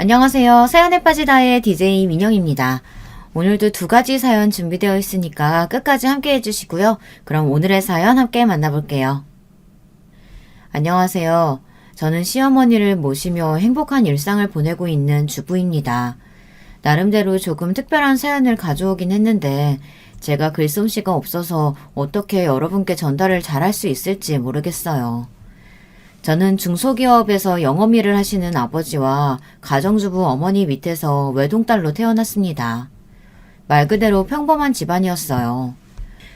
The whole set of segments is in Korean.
안녕하세요. 사연에 빠지다의 DJ 민영입니다. 오늘도 두 가지 사연 준비되어 있으니까 끝까지 함께 해주시고요. 그럼 오늘의 사연 함께 만나볼게요. 안녕하세요. 저는 시어머니를 모시며 행복한 일상을 보내고 있는 주부입니다. 나름대로 조금 특별한 사연을 가져오긴 했는데 제가 글솜씨가 없어서 어떻게 여러분께 전달을 잘할 수 있을지 모르겠어요. 저는 중소기업에서 영업일을 하시는 아버지와 가정주부 어머니 밑에서 외동딸로 태어났습니다. 말 그대로 평범한 집안이었어요.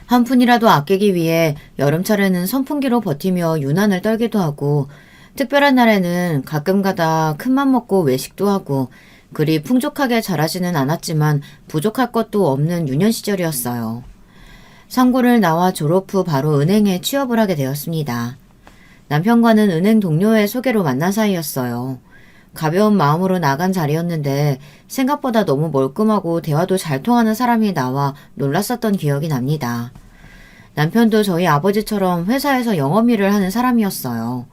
한 푼이라도 아끼기 위해 여름철에는 선풍기로 버티며 유난을 떨기도 하고 특별한 날에는 가끔가다 큰맘 먹고 외식도 하고 그리 풍족하게 자라지는 않았지만 부족할 것도 없는 유년 시절이었어요. 상고를 나와 졸업 후 바로 은행에 취업을 하게 되었습니다. 남편과는 은행 동료의 소개로 만난 사이였어요. 가벼운 마음으로 나간 자리였는데 생각보다 너무 멀끔하고 대화도 잘 통하는 사람이 나와 놀랐었던 기억이 납니다. 남편도 저희 아버지처럼 회사에서 영업일을 하는 사람이었어요.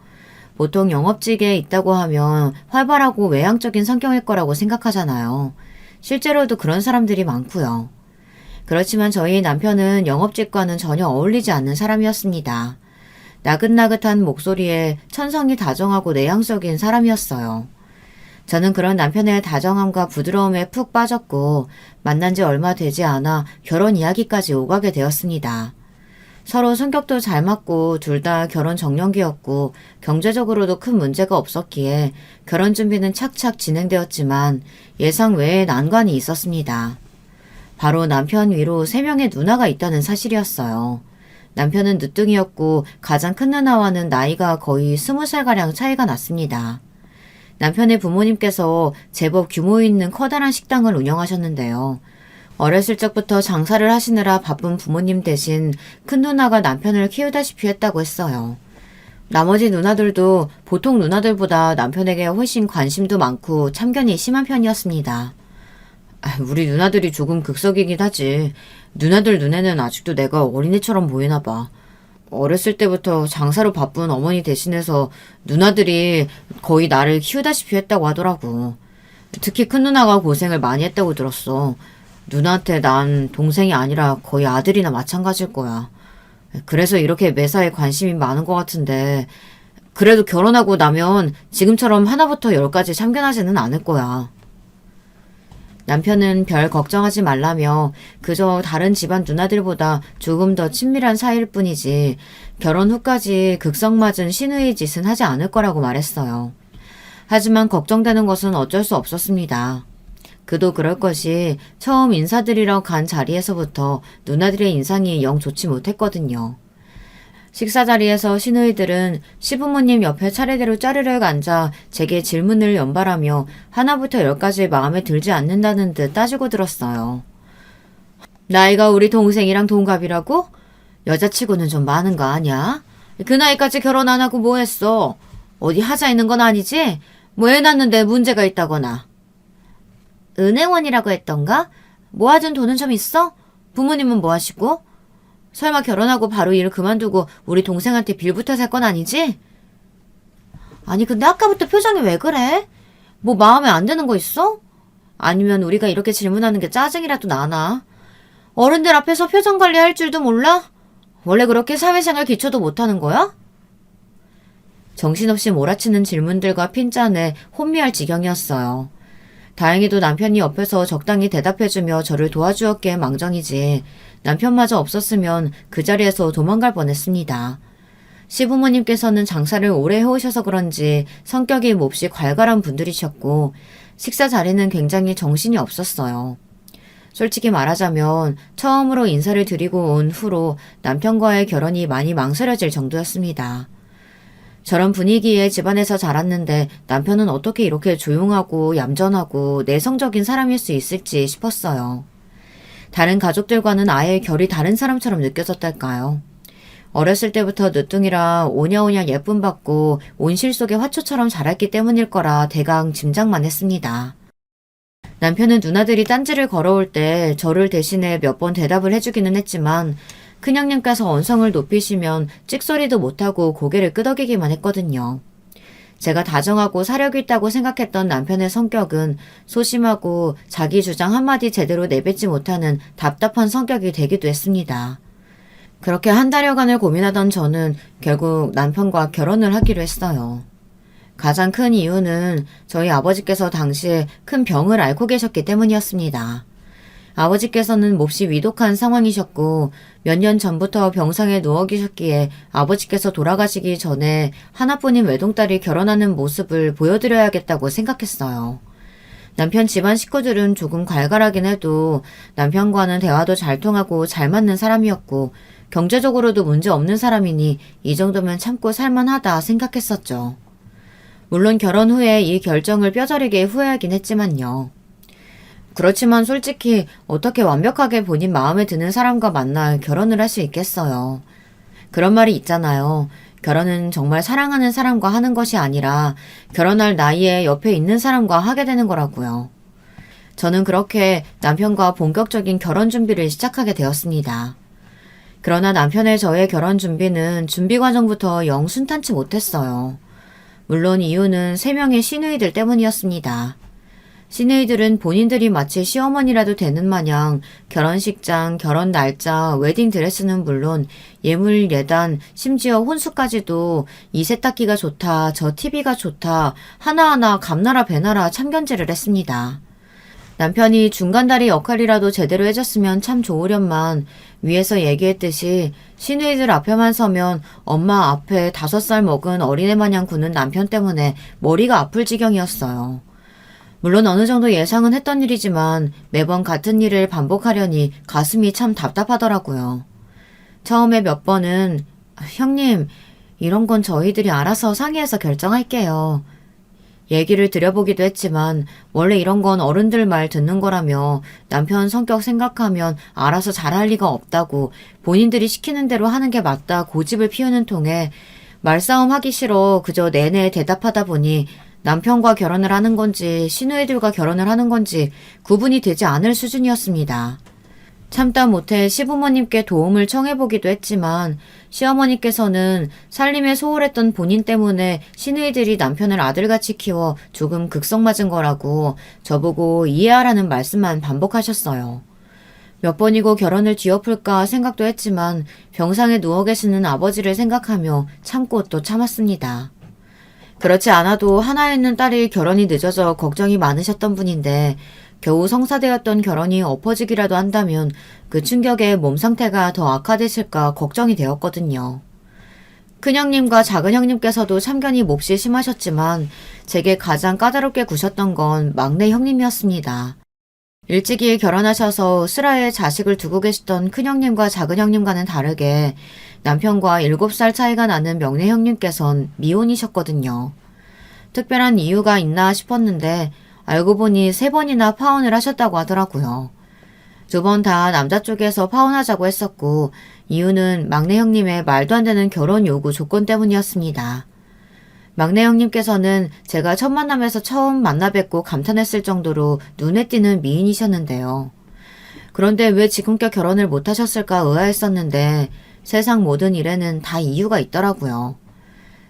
보통 영업직에 있다고 하면 활발하고 외향적인 성격일 거라고 생각하잖아요. 실제로도 그런 사람들이 많고요. 그렇지만 저희 남편은 영업직과는 전혀 어울리지 않는 사람이었습니다. 나긋나긋한 목소리에 천성이 다정하고 내향적인 사람이었어요. 저는 그런 남편의 다정함과 부드러움에 푹 빠졌고 만난 지 얼마 되지 않아 결혼 이야기까지 오가게 되었습니다. 서로 성격도 잘 맞고 둘 다 결혼 정년기였고 경제적으로도 큰 문제가 없었기에 결혼 준비는 착착 진행되었지만 예상 외의 난관이 있었습니다. 바로 남편 위로 3명의 누나가 있다는 사실이었어요. 남편은 늦둥이였고 가장 큰 누나와는 나이가 거의 20살가량 차이가 났습니다. 남편의 부모님께서 제법 규모 있는 커다란 식당을 운영하셨는데요. 어렸을 적부터 장사를 하시느라 바쁜 부모님 대신 큰 누나가 남편을 키우다시피 했다고 했어요. 나머지 누나들도 보통 누나들보다 남편에게 훨씬 관심도 많고 참견이 심한 편이었습니다. 우리 누나들이 조금 극성이긴 하지. 누나들 눈에는 아직도 내가 어린애처럼 보이나 봐. 어렸을 때부터 장사로 바쁜 어머니 대신해서 누나들이 거의 나를 키우다시피 했다고 하더라고. 특히 큰 누나가 고생을 많이 했다고 들었어. 누나한테 난 동생이 아니라 거의 아들이나 마찬가지일 거야. 그래서 이렇게 매사에 관심이 많은 것 같은데 그래도 결혼하고 나면 지금처럼 하나부터 10까지 참견하지는 않을 거야. 남편은 별 걱정하지 말라며 그저 다른 집안 누나들보다 조금 더 친밀한 사이일 뿐이지 결혼 후까지 극성맞은 시누이 짓은 하지 않을 거라고 말했어요. 하지만 걱정되는 것은 어쩔 수 없었습니다. 그도 그럴 것이 처음 인사드리러 간 자리에서부터 누나들의 인상이 영 좋지 못했거든요. 식사 자리에서 시누이들은 시부모님 옆에 차례대로 짜르륵 앉아 제게 질문을 연발하며 하나부터 10까지 마음에 들지 않는다는 듯 따지고 들었어요. 나이가 우리 동생이랑 동갑이라고? 여자치고는 좀 많은 거 아냐? 그 나이까지 결혼 안 하고 뭐 했어? 어디 하자 있는 건 아니지? 뭐 애 낳는데 문제가 있다거나. 은행원이라고 했던가? 모아둔 돈은 좀 있어? 부모님은 뭐 하시고? 설마 결혼하고 바로 일을 그만두고 우리 동생한테 빌부터 살 건 아니지? 아니 근데 아까부터 표정이 왜 그래? 뭐 마음에 안 드는 거 있어? 아니면 우리가 이렇게 질문하는 게 짜증이라도 나나? 어른들 앞에서 표정 관리할 줄도 몰라? 원래 그렇게 사회생활 기초도 못하는 거야? 정신없이 몰아치는 질문들과 핀잔에 혼미할 지경이었어요. 다행히도 남편이 옆에서 적당히 대답해주며 저를 도와주었기에 망정이지 남편마저 없었으면 그 자리에서 도망갈 뻔했습니다. 시부모님께서는 장사를 오래 해오셔서 그런지 성격이 몹시 괄괄한 분들이셨고 식사 자리는 굉장히 정신이 없었어요. 솔직히 말하자면 처음으로 인사를 드리고 온 후로 남편과의 결혼이 많이 망설여질 정도였습니다. 저런 분위기에 집안에서 자랐는데 남편은 어떻게 이렇게 조용하고 얌전하고 내성적인 사람일 수 있을지 싶었어요. 다른 가족들과는 아예 결이 다른 사람처럼 느껴졌달까요? 어렸을 때부터 늦둥이라 오냐오냐 예쁨 받고 온실 속의 화초처럼 자랐기 때문일 거라 대강 짐작만 했습니다. 남편은 누나들이 딴지를 걸어올 때 저를 대신해 몇 번 대답을 해주기는 했지만 큰형님께서 언성을 높이시면 찍소리도 못하고 고개를 끄덕이기만 했거든요. 제가 다정하고 사력 있다고 생각했던 남편의 성격은 소심하고 자기 주장 한마디 제대로 내뱉지 못하는 답답한 성격이 되기도 했습니다. 그렇게 한 달여간을 고민하던 저는 결국 남편과 결혼을 하기로 했어요. 가장 큰 이유는 저희 아버지께서 당시에 큰 병을 앓고 계셨기 때문이었습니다. 아버지께서는 몹시 위독한 상황이셨고 몇 년 전부터 병상에 누워 계셨기에 아버지께서 돌아가시기 전에 하나뿐인 외동딸이 결혼하는 모습을 보여드려야겠다고 생각했어요. 남편 집안 식구들은 조금 갈갈하긴 해도 남편과는 대화도 잘 통하고 잘 맞는 사람이었고 경제적으로도 문제 없는 사람이니 이 정도면 참고 살만하다 생각했었죠. 물론 결혼 후에 이 결정을 뼈저리게 후회하긴 했지만요. 그렇지만 솔직히 어떻게 완벽하게 본인 마음에 드는 사람과 만나 결혼을 할 수 있겠어요. 그런 말이 있잖아요. 결혼은 정말 사랑하는 사람과 하는 것이 아니라 결혼할 나이에 옆에 있는 사람과 하게 되는 거라고요. 저는 그렇게 남편과 본격적인 결혼 준비를 시작하게 되었습니다. 그러나 남편의 저의 결혼 준비는 준비 과정부터 영 순탄치 못했어요. 물론 이유는 3명의 시누이들 때문이었습니다. 시누이들은 본인들이 마치 시어머니라도 되는 마냥 결혼식장, 결혼 날짜, 웨딩드레스는 물론 예물, 예단, 심지어 혼수까지도 이 세탁기가 좋다, 저 TV가 좋다, 하나하나 감나라 배나라 참견질을 했습니다. 남편이 중간다리 역할이라도 제대로 해줬으면 참 좋으련만 위에서 얘기했듯이 시누이들 앞에만 서면 엄마 앞에 5살 먹은 어린애 마냥 구는 남편 때문에 머리가 아플 지경이었어요. 물론 어느 정도 예상은 했던 일이지만 매번 같은 일을 반복하려니 가슴이 참 답답하더라고요. 처음에 몇 번은 형님, 이런 건 저희들이 알아서 상의해서 결정할게요. 얘기를 드려보기도 했지만 원래 이런 건 어른들 말 듣는 거라며 남편 성격 생각하면 알아서 잘할 리가 없다고 본인들이 시키는 대로 하는 게 맞다 고집을 피우는 통에 말싸움 하기 싫어 그저 내내 대답하다 보니 남편과 결혼을 하는 건지 시누이들과 결혼을 하는 건지 구분이 되지 않을 수준이었습니다. 참다 못해 시부모님께 도움을 청해보기도 했지만 시어머니께서는 살림에 소홀했던 본인 때문에 시누이들이 남편을 아들같이 키워 조금 극성맞은 거라고 저보고 이해하라는 말씀만 반복하셨어요. 몇 번이고 결혼을 뒤엎을까 생각도 했지만 병상에 누워 계시는 아버지를 생각하며 참고 또 참았습니다. 그렇지 않아도 하나 있는 딸이 결혼이 늦어져 걱정이 많으셨던 분인데 겨우 성사되었던 결혼이 엎어지기라도 한다면 그 충격에 몸 상태가 더 악화되실까 걱정이 되었거든요. 큰형님과 작은형님께서도 참견이 몹시 심하셨지만 제게 가장 까다롭게 구셨던 건 막내 형님이었습니다. 일찍이 결혼하셔서 슬하에 자식을 두고 계시던 큰형님과 작은형님과는 다르게 남편과 7살 차이가 나는 막내 형님께선 미혼이셨거든요. 특별한 이유가 있나 싶었는데 알고 보니 3번이나 파혼을 하셨다고 하더라고요. 2번 다 남자 쪽에서 파혼하자고 했었고 이유는 막내 형님의 말도 안 되는 결혼 요구 조건 때문이었습니다. 막내 형님께서는 제가 첫 만남에서 처음 만나 뵙고 감탄했을 정도로 눈에 띄는 미인이셨는데요. 그런데 왜 지금껏 결혼을 못하셨을까 의아했었는데 세상 모든 일에는 다 이유가 있더라고요.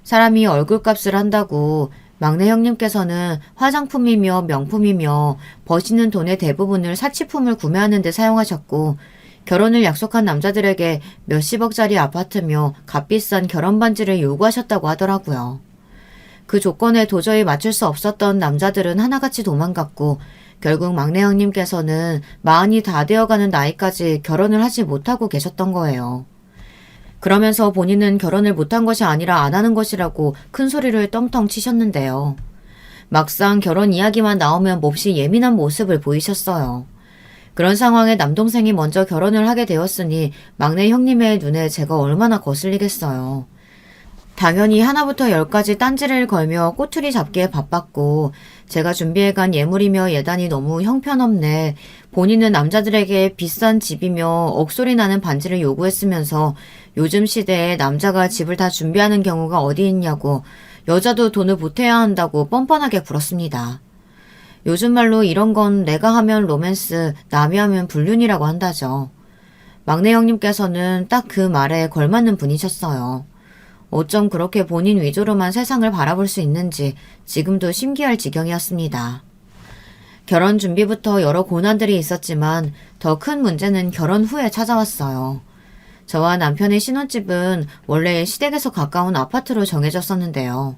사람이 얼굴값을 한다고 막내 형님께서는 화장품이며 명품이며 버시는 돈의 대부분을 사치품을 구매하는 데 사용하셨고 결혼을 약속한 남자들에게 몇십억짜리 아파트며 값비싼 결혼 반지를 요구하셨다고 하더라고요. 그 조건에 도저히 맞출 수 없었던 남자들은 하나같이 도망갔고 결국 막내 형님께서는 마흔이 다 되어가는 나이까지 결혼을 하지 못하고 계셨던 거예요. 그러면서 본인은 결혼을 못한 것이 아니라 안 하는 것이라고 큰 소리를 떵떵 치셨는데요. 막상 결혼 이야기만 나오면 몹시 예민한 모습을 보이셨어요. 그런 상황에 남동생이 먼저 결혼을 하게 되었으니 막내 형님의 눈에 제가 얼마나 거슬리겠어요. 당연히 하나부터 10까지 딴지를 걸며 꼬투리 잡기에 바빴고 제가 준비해간 예물이며 예단이 너무 형편없네. 본인은 남자들에게 비싼 집이며 억소리 나는 반지를 요구했으면서 요즘 시대에 남자가 집을 다 준비하는 경우가 어디 있냐고 여자도 돈을 보태야 한다고 뻔뻔하게 굴었습니다. 요즘 말로 이런 건 내가 하면 로맨스, 남이 하면 불륜이라고 한다죠. 막내 형님께서는 딱 그 말에 걸맞는 분이셨어요. 어쩜 그렇게 본인 위주로만 세상을 바라볼 수 있는지 지금도 신기할 지경이었습니다. 결혼 준비부터 여러 고난들이 있었지만 더 큰 문제는 결혼 후에 찾아왔어요. 저와 남편의 신혼집은 원래 시댁에서 가까운 아파트로 정해졌었는데요.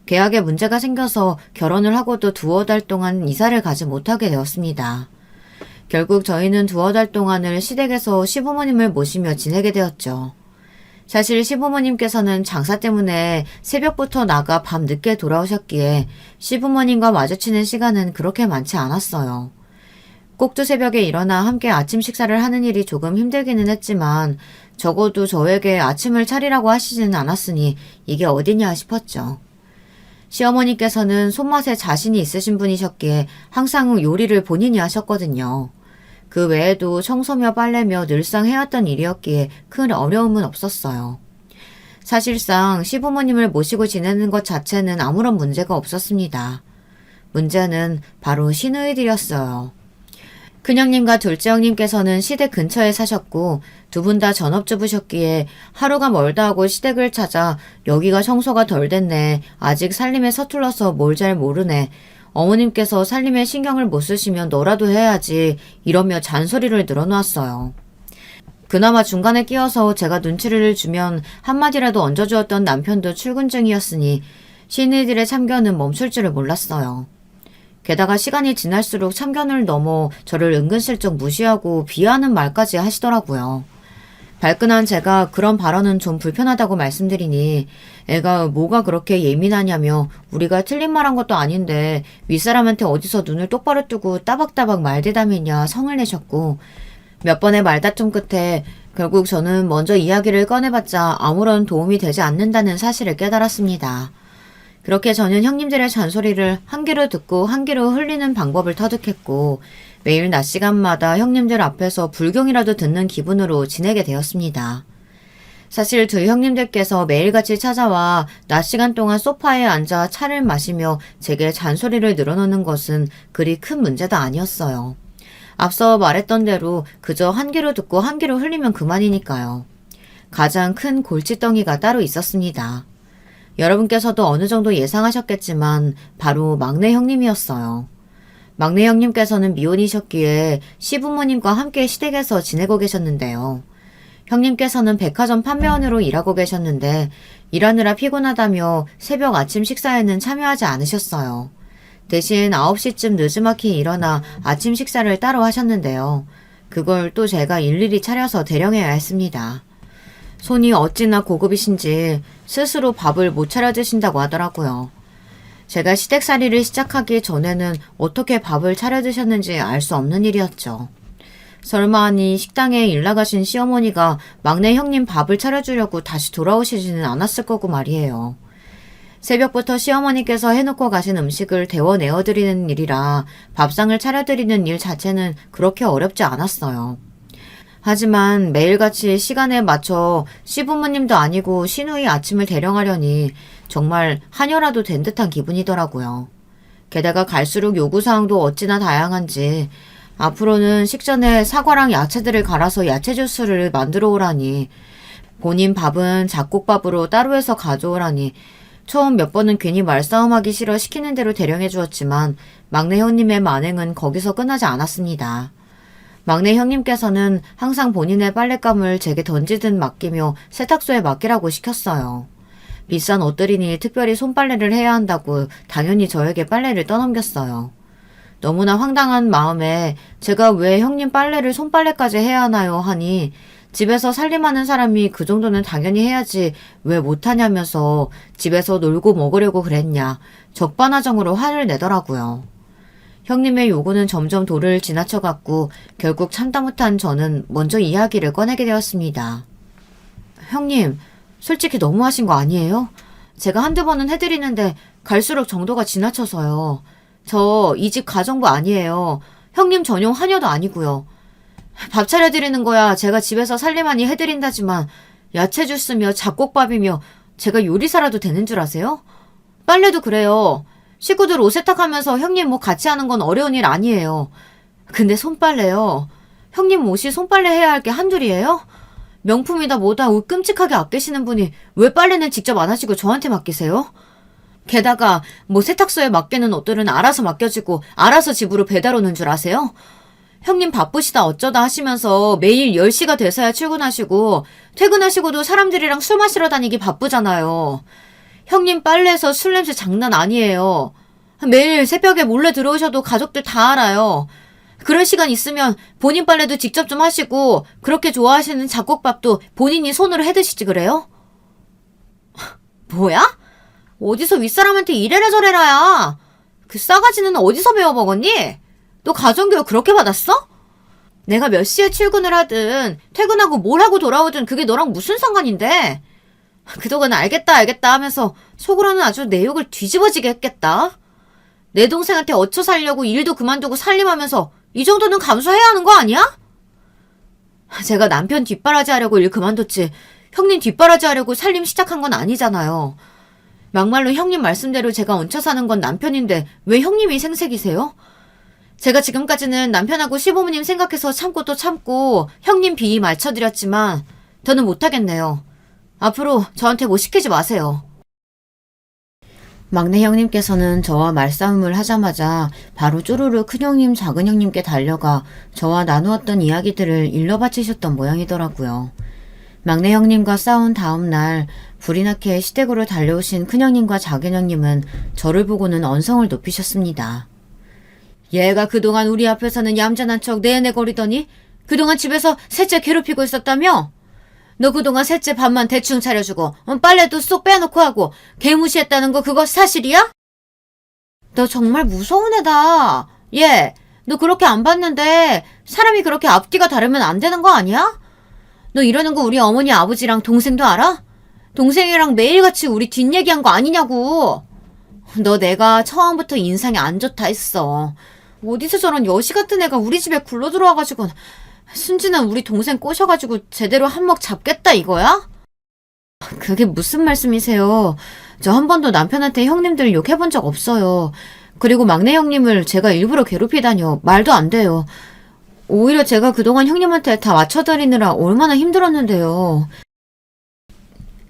계약에 문제가 생겨서 결혼을 하고도 두어 달 동안 이사를 가지 못하게 되었습니다. 결국 저희는 두어 달 동안을 시댁에서 시부모님을 모시며 지내게 되었죠. 사실 시부모님께서는 장사 때문에 새벽부터 나가 밤 늦게 돌아오셨기에 시부모님과 마주치는 시간은 그렇게 많지 않았어요. 꼭두 새벽에 일어나 함께 아침 식사를 하는 일이 조금 힘들기는 했지만 적어도 저에게 아침을 차리라고 하시지는 않았으니 이게 어디냐 싶었죠. 시어머니께서는 손맛에 자신이 있으신 분이셨기에 항상 요리를 본인이 하셨거든요. 그 외에도 청소며 빨래며 늘상 해왔던 일이었기에 큰 어려움은 없었어요. 사실상 시부모님을 모시고 지내는 것 자체는 아무런 문제가 없었습니다. 문제는 바로 시누이들이었어요. 큰형님과 둘째 형님께서는 시댁 근처에 사셨고 두 분 다 전업주부셨기에 하루가 멀다 하고 시댁을 찾아 여기가 청소가 덜 됐네. 아직 살림에 서툴러서 뭘 잘 모르네. 어머님께서 살림에 신경을 못 쓰시면 너라도 해야지 이러며 잔소리를 늘어놓았어요. 그나마 중간에 끼어서 제가 눈치를 주면 한마디라도 얹어주었던 남편도 출근 중이었으니 시누이들의 참견은 멈출 줄을 몰랐어요. 게다가 시간이 지날수록 참견을 넘어 저를 은근슬쩍 무시하고 비하하는 말까지 하시더라고요. 발끈한 제가 그런 발언은 좀 불편하다고 말씀드리니 애가 뭐가 그렇게 예민하냐며 우리가 틀린 말 한 것도 아닌데 윗사람한테 어디서 눈을 똑바로 뜨고 따박따박 말대담이냐 성을 내셨고 몇 번의 말다툼 끝에 결국 저는 먼저 이야기를 꺼내봤자 아무런 도움이 되지 않는다는 사실을 깨달았습니다. 그렇게 저는 형님들의 잔소리를 한 귀로 듣고 한 귀로 흘리는 방법을 터득했고 매일 낮 시간마다 형님들 앞에서 불경이라도 듣는 기분으로 지내게 되었습니다. 사실 두 형님들께서 매일같이 찾아와 낮 시간 동안 소파에 앉아 차를 마시며 제게 잔소리를 늘어놓는 것은 그리 큰 문제도 아니었어요. 앞서 말했던 대로 그저 한 귀로 듣고 한 귀로 흘리면 그만이니까요. 가장 큰 골칫덩이가 따로 있었습니다. 여러분께서도 어느 정도 예상하셨겠지만 바로 막내 형님이었어요. 막내 형님께서는 미혼이셨기에 시부모님과 함께 시댁에서 지내고 계셨는데요. 형님께서는 백화점 판매원으로 일하고 계셨는데 일하느라 피곤하다며 새벽 아침 식사에는 참여하지 않으셨어요. 대신 9시쯤 느지막이 일어나 아침 식사를 따로 하셨는데요. 그걸 또 제가 일일이 차려서 대령해야 했습니다. 손이 어찌나 고급이신지 스스로 밥을 못 차려 드신다고 하더라고요. 제가 시댁살이를 시작하기 전에는 어떻게 밥을 차려 드셨는지 알 수 없는 일이었죠. 설마 하니 식당에 일 나가신 시어머니가 막내 형님 밥을 차려주려고 다시 돌아오시지는 않았을 거고 말이에요. 새벽부터 시어머니께서 해놓고 가신 음식을 데워 내어드리는 일이라 밥상을 차려드리는 일 자체는 그렇게 어렵지 않았어요. 하지만 매일같이 시간에 맞춰 시부모님도 아니고 시누이 아침을 대령하려니 정말 한여라도 된 듯한 기분이더라고요. 게다가 갈수록 요구사항도 어찌나 다양한지 앞으로는 식전에 사과랑 야채들을 갈아서 야채 주스를 만들어 오라니 본인 밥은 잡곡밥으로 따로 해서 가져오라니 처음 몇 번은 괜히 말싸움하기 싫어 시키는 대로 대령해 주었지만 막내 형님의 만행은 거기서 끝나지 않았습니다. 막내 형님께서는 항상 본인의 빨랫감을 제게 던지듯 맡기며 세탁소에 맡기라고 시켰어요. 비싼 옷들이니 특별히 손빨래를 해야 한다고 당연히 저에게 빨래를 떠넘겼어요. 너무나 황당한 마음에 제가 왜 형님 빨래를 손빨래까지 해야 하나요 하니 집에서 살림하는 사람이 그 정도는 당연히 해야지 왜 못하냐면서 집에서 놀고 먹으려고 그랬냐 적반하장으로 화를 내더라고요. 형님의 요구는 점점 도를 지나쳐갔고 결국 참다 못한 저는 먼저 이야기를 꺼내게 되었습니다. 형님, 솔직히 너무하신 거 아니에요? 제가 한두 번은 해드리는데 갈수록 정도가 지나쳐서요. 저 이 집 가정부 아니에요. 형님 전용 하녀도 아니고요. 밥 차려드리는 거야 제가 집에서 살림하니 해드린다지만 야채 주스며 잡곡밥이며 제가 요리사라도 되는 줄 아세요? 빨래도 그래요. 식구들 옷 세탁하면서 형님 뭐 같이 하는 건 어려운 일 아니에요. 근데 손빨래요. 형님 옷이 손빨래 해야 할 게 한둘이에요? 명품이다 뭐다 끔찍하게 아끼시는 분이 왜 빨래는 직접 안 하시고 저한테 맡기세요? 게다가 뭐 세탁소에 맡기는 옷들은 알아서 맡겨지고 알아서 집으로 배달 오는 줄 아세요? 형님 바쁘시다 어쩌다 하시면서 매일 10시가 돼서야 출근하시고 퇴근하시고도 사람들이랑 술 마시러 다니기 바쁘잖아요. 형님 빨래에서 술 냄새 장난 아니에요. 매일 새벽에 몰래 들어오셔도 가족들 다 알아요. 그럴 시간 있으면 본인 빨래도 직접 좀 하시고 그렇게 좋아하시는 잡곡밥도 본인이 손으로 해드시지 그래요? 뭐야? 어디서 윗사람한테 이래라 저래라야. 그 싸가지는 어디서 배워먹었니? 너 가정교육 그렇게 받았어? 내가 몇 시에 출근을 하든 퇴근하고 뭘 하고 돌아오든 그게 너랑 무슨 상관인데? 그동안 알겠다 하면서 속으로는 아주 내 욕을 뒤집어지게 했겠다. 내 동생한테 어쳐 살려고 일도 그만두고 살림하면서 이 정도는 감수해야 하는 거 아니야? 제가 남편 뒷바라지 하려고 일 그만뒀지 형님 뒷바라지 하려고 살림 시작한 건 아니잖아요. 막말로 형님 말씀대로 제가 얹혀 사는 건 남편인데 왜 형님이 생색이세요? 제가 지금까지는 남편하고 시부모님 생각해서 참고 또 참고 형님 비위 맞춰드렸지만 더는 못하겠네요. 앞으로 저한테 뭐 시키지 마세요. 막내 형님께서는 저와 말싸움을 하자마자 바로 쪼르르 큰형님 작은형님께 달려가 저와 나누었던 이야기들을 일러바치셨던 모양이더라고요. 막내 형님과 싸운 다음 날 불이 나게 시댁으로 달려오신 큰형님과 작은형님은 저를 보고는 언성을 높이셨습니다. 얘가 그동안 우리 앞에서는 얌전한 척 내내거리더니 그동안 집에서 셋째 괴롭히고 있었다며? 너 그동안 셋째 밥만 대충 차려주고 빨래도 쏙 빼놓고 하고 개무시했다는 거 그거 사실이야? 너 정말 무서운 애다. 얘, 너 그렇게 안 봤는데 사람이 그렇게 앞뒤가 다르면 안 되는 거 아니야? 너 이러는 거 우리 어머니 아버지랑 동생도 알아? 동생이랑 매일같이 우리 뒷얘기한 거 아니냐고. 너 내가 처음부터 인상이 안 좋다 했어. 어디서 저런 여시 같은 애가 우리 집에 굴러 들어와가지고 순진한 우리 동생 꼬셔가지고 제대로 한몫 잡겠다 이거야? 그게 무슨 말씀이세요? 저 한 번도 남편한테 형님들 욕해본 적 없어요. 그리고 막내 형님을 제가 일부러 괴롭히다뇨. 말도 안 돼요. 오히려 제가 그동안 형님한테 다 맞춰드리느라 얼마나 힘들었는데요.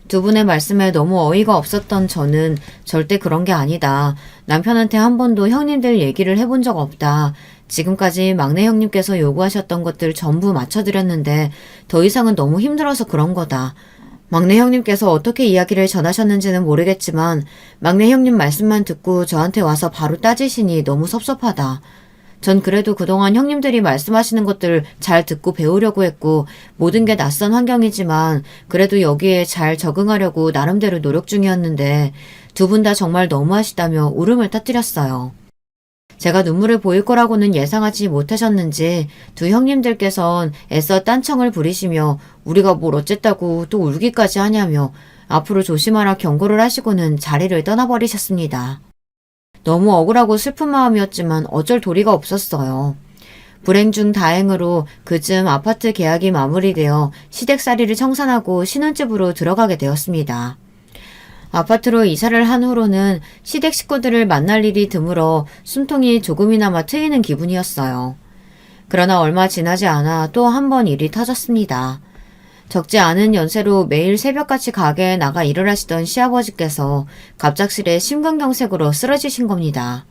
두 분의 말씀에 너무 어이가 없었던 저는 절대 그런 게 아니다. 남편한테 한 번도 형님들 얘기를 해본 적 없다. 지금까지 막내 형님께서 요구하셨던 것들 전부 맞춰드렸는데 더 이상은 너무 힘들어서 그런 거다. 막내 형님께서 어떻게 이야기를 전하셨는지는 모르겠지만 막내 형님 말씀만 듣고 저한테 와서 바로 따지시니 너무 섭섭하다. 전 그래도 그동안 형님들이 말씀하시는 것들 잘 듣고 배우려고 했고 모든 게 낯선 환경이지만 그래도 여기에 잘 적응하려고 나름대로 노력 중이었는데 두 분 다 정말 너무하시다며 울음을 터뜨렸어요. 제가 눈물을 보일 거라고는 예상하지 못하셨는지 두 형님들께선 애써 딴청을 부리시며 우리가 뭘 어쨌다고 또 울기까지 하냐며 앞으로 조심하라 경고를 하시고는 자리를 떠나버리셨습니다. 너무 억울하고 슬픈 마음이었지만 어쩔 도리가 없었어요. 불행 중 다행으로 그쯤 아파트 계약이 마무리되어 시댁살이를 청산하고 신혼집으로 들어가게 되었습니다. 아파트로 이사를 한 후로는 시댁 식구들을 만날 일이 드물어 숨통이 조금이나마 트이는 기분이었어요. 그러나 얼마 지나지 않아 또 한 번 일이 터졌습니다. 적지 않은 연세로 매일 새벽같이 가게에 나가 일을 하시던 시아버지께서 갑작스레 심근경색으로 쓰러지신 겁니다.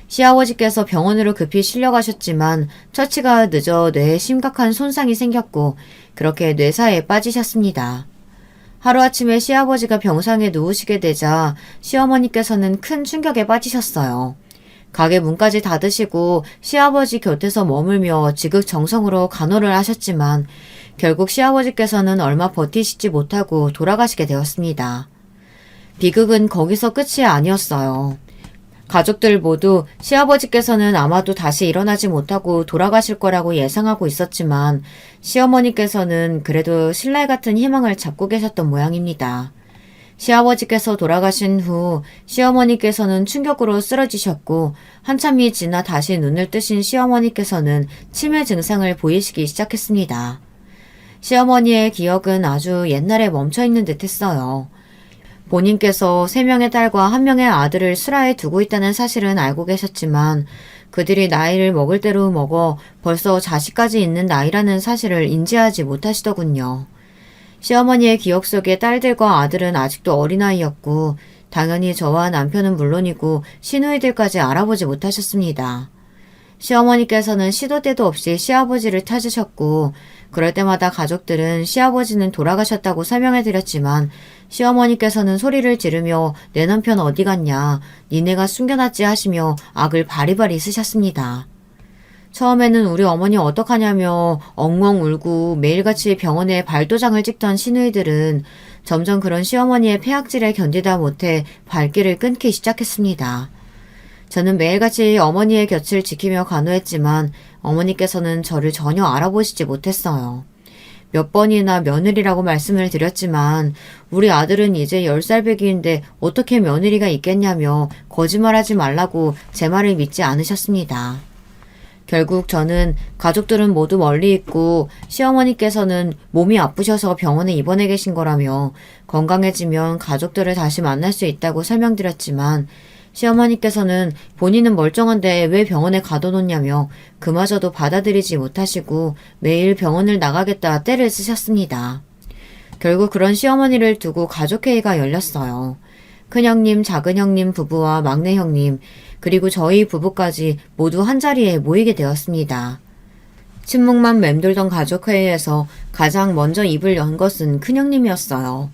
시아버지께서 병원으로 급히 실려가셨지만 처치가 늦어 뇌에 심각한 손상이 생겼고 그렇게 뇌사에 빠지셨습니다. 하루아침에 시아버지가 병상에 누우시게 되자 시어머니께서는 큰 충격에 빠지셨어요. 가게 문까지 닫으시고 시아버지 곁에서 머물며 지극정성으로 간호를 하셨지만 결국 시아버지께서는 얼마 버티시지 못하고 돌아가시게 되었습니다. 비극은 거기서 끝이 아니었어요. 가족들 모두 시아버지께서는 아마도 다시 일어나지 못하고 돌아가실 거라고 예상하고 있었지만 시어머니께서는 그래도 신랄 같은 희망을 잡고 계셨던 모양입니다. 시아버지께서 돌아가신 후 시어머니께서는 충격으로 쓰러지셨고 한참이 지나 다시 눈을 뜨신 시어머니께서는 치매 증상을 보이시기 시작했습니다. 시어머니의 기억은 아주 옛날에 멈춰있는 듯 했어요. 본인께서 3명의 딸과 1명의 아들을 슬하에 두고 있다는 사실은 알고 계셨지만 그들이 나이를 먹을 대로 먹어 벌써 자식까지 있는 나이라는 사실을 인지하지 못하시더군요. 시어머니의 기억 속에 딸들과 아들은 아직도 어린아이였고 당연히 저와 남편은 물론이고 시누이들까지 알아보지 못하셨습니다. 시어머니께서는 시도 때도 없이 시아버지를 찾으셨고 그럴 때마다 가족들은 시아버지는 돌아가셨다고 설명해드렸지만 시어머니께서는 소리를 지르며 내 남편 어디 갔냐, 니네가 숨겨놨지 하시며 악을 바리바리 쓰셨습니다. 처음에는 우리 어머니 어떡하냐며 엉엉 울고 매일같이 병원에 발도장을 찍던 시누이들은 점점 그런 시어머니의 폐악질에 견디다 못해 발길을 끊기 시작했습니다. 저는 매일같이 어머니의 곁을 지키며 간호했지만 어머니께서는 저를 전혀 알아보시지 못했어요. 몇 번이나 며느리라고 말씀을 드렸지만 우리 아들은 이제 10살 배기인데 어떻게 며느리가 있겠냐며 거짓말하지 말라고 제 말을 믿지 않으셨습니다. 결국 저는 가족들은 모두 멀리 있고 시어머니께서는 몸이 아프셔서 병원에 입원해 계신 거라며 건강해지면 가족들을 다시 만날 수 있다고 설명드렸지만 시어머니께서는 본인은 멀쩡한데 왜 병원에 가둬놓냐며 그마저도 받아들이지 못하시고 매일 병원을 나가겠다 떼를 쓰셨습니다. 결국 그런 시어머니를 두고 가족회의가 열렸어요. 큰형님, 작은형님 부부와 막내형님, 그리고 저희 부부까지 모두 한자리에 모이게 되었습니다. 침묵만 맴돌던 가족회의에서 가장 먼저 입을 연 것은 큰형님이었어요.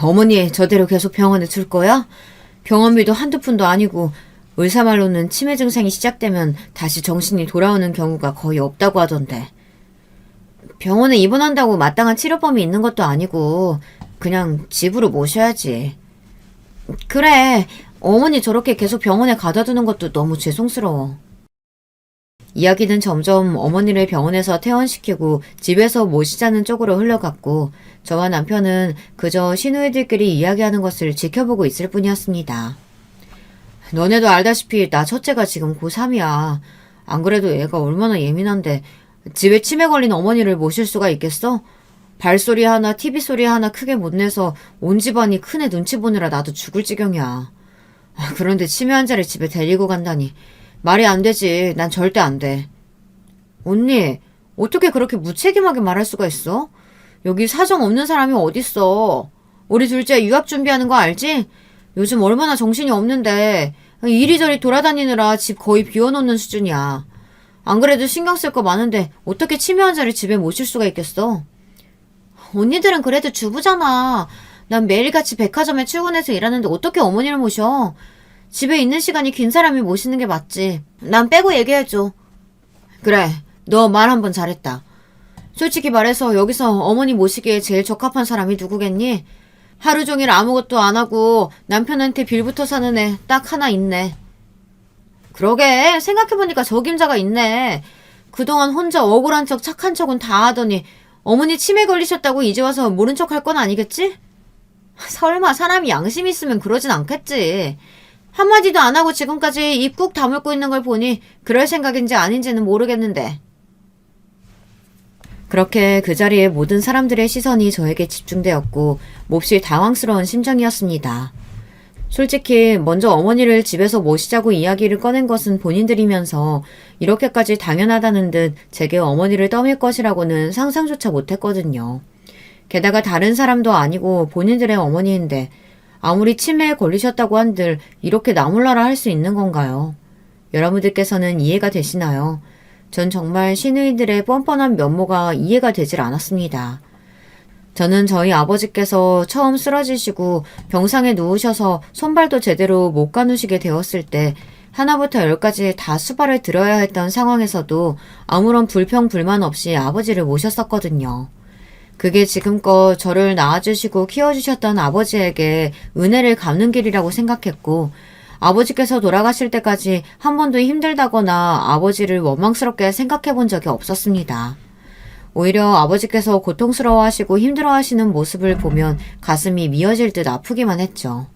어머니, 저대로 계속 병원에 둘 거야? 병원비도 한두 푼도 아니고 의사 말로는 치매 증상이 시작되면 다시 정신이 돌아오는 경우가 거의 없다고 하던데. 병원에 입원한다고 마땅한 치료법이 있는 것도 아니고 그냥 집으로 모셔야지. 그래, 어머니 저렇게 계속 병원에 가다 두는 것도 너무 죄송스러워. 이야기는 점점 어머니를 병원에서 퇴원시키고 집에서 모시자는 쪽으로 흘러갔고 저와 남편은 그저 시누이들끼리 이야기하는 것을 지켜보고 있을 뿐이었습니다. 너네도 알다시피 나 첫째가 지금 고3이야. 안 그래도 애가 얼마나 예민한데 집에 치매 걸린 어머니를 모실 수가 있겠어? 발소리 하나 TV 소리 하나 크게 못 내서 온 집안이 큰애 눈치 보느라 나도 죽을 지경이야. 그런데 치매 환자를 집에 데리고 간다니 말이 안 되지. 난 절대 안 돼. 언니, 어떻게 그렇게 무책임하게 말할 수가 있어? 여기 사정 없는 사람이 어딨어. 우리 둘째 유학 준비하는 거 알지? 요즘 얼마나 정신이 없는데 이리저리 돌아다니느라 집 거의 비워놓는 수준이야. 안 그래도 신경 쓸 거 많은데 어떻게 치매 환자를 집에 모실 수가 있겠어? 언니들은 그래도 주부잖아. 난 매일같이 백화점에 출근해서 일하는데 어떻게 어머니를 모셔? 집에 있는 시간이 긴 사람이 모시는 게 맞지. 난 빼고 얘기해줘. 그래, 너 말 한 번 잘했다. 솔직히 말해서 여기서 어머니 모시기에 제일 적합한 사람이 누구겠니? 하루 종일 아무것도 안 하고 남편한테 빌부터 사는 애 딱 하나 있네. 그러게, 생각해보니까 적임자가 있네. 그동안 혼자 억울한 척 착한 척은 다 하더니 어머니 치매 걸리셨다고 이제 와서 모른 척 할 건 아니겠지? 설마 사람이 양심 있으면 그러진 않겠지. 한마디도 안 하고 지금까지 입 꾹 다물고 있는 걸 보니 그럴 생각인지 아닌지는 모르겠는데. 그렇게 그 자리에 모든 사람들의 시선이 저에게 집중되었고 몹시 당황스러운 심정이었습니다. 솔직히 먼저 어머니를 집에서 모시자고 이야기를 꺼낸 것은 본인들이면서 이렇게까지 당연하다는 듯 제게 어머니를 떠밀 것이라고는 상상조차 못했거든요. 게다가 다른 사람도 아니고 본인들의 어머니인데 아무리 치매에 걸리셨다고 한들 이렇게 나몰라라 할 수 있는 건가요? 여러분들께서는 이해가 되시나요? 전 정말 시누이들의 뻔뻔한 면모가 이해가 되질 않았습니다. 저는 저희 아버지께서 처음 쓰러지시고 병상에 누우셔서 손발도 제대로 못 가누시게 되었을 때 하나부터 열까지 다 수발을 들어야 했던 상황에서도 아무런 불평 불만 없이 아버지를 모셨었거든요. 그게 지금껏 저를 낳아주시고 키워주셨던 아버지에게 은혜를 갚는 길이라고 생각했고 아버지께서 돌아가실 때까지 한 번도 힘들다거나 아버지를 원망스럽게 생각해 본 적이 없었습니다. 오히려 아버지께서 고통스러워하시고 힘들어하시는 모습을 보면 가슴이 미어질 듯 아프기만 했죠.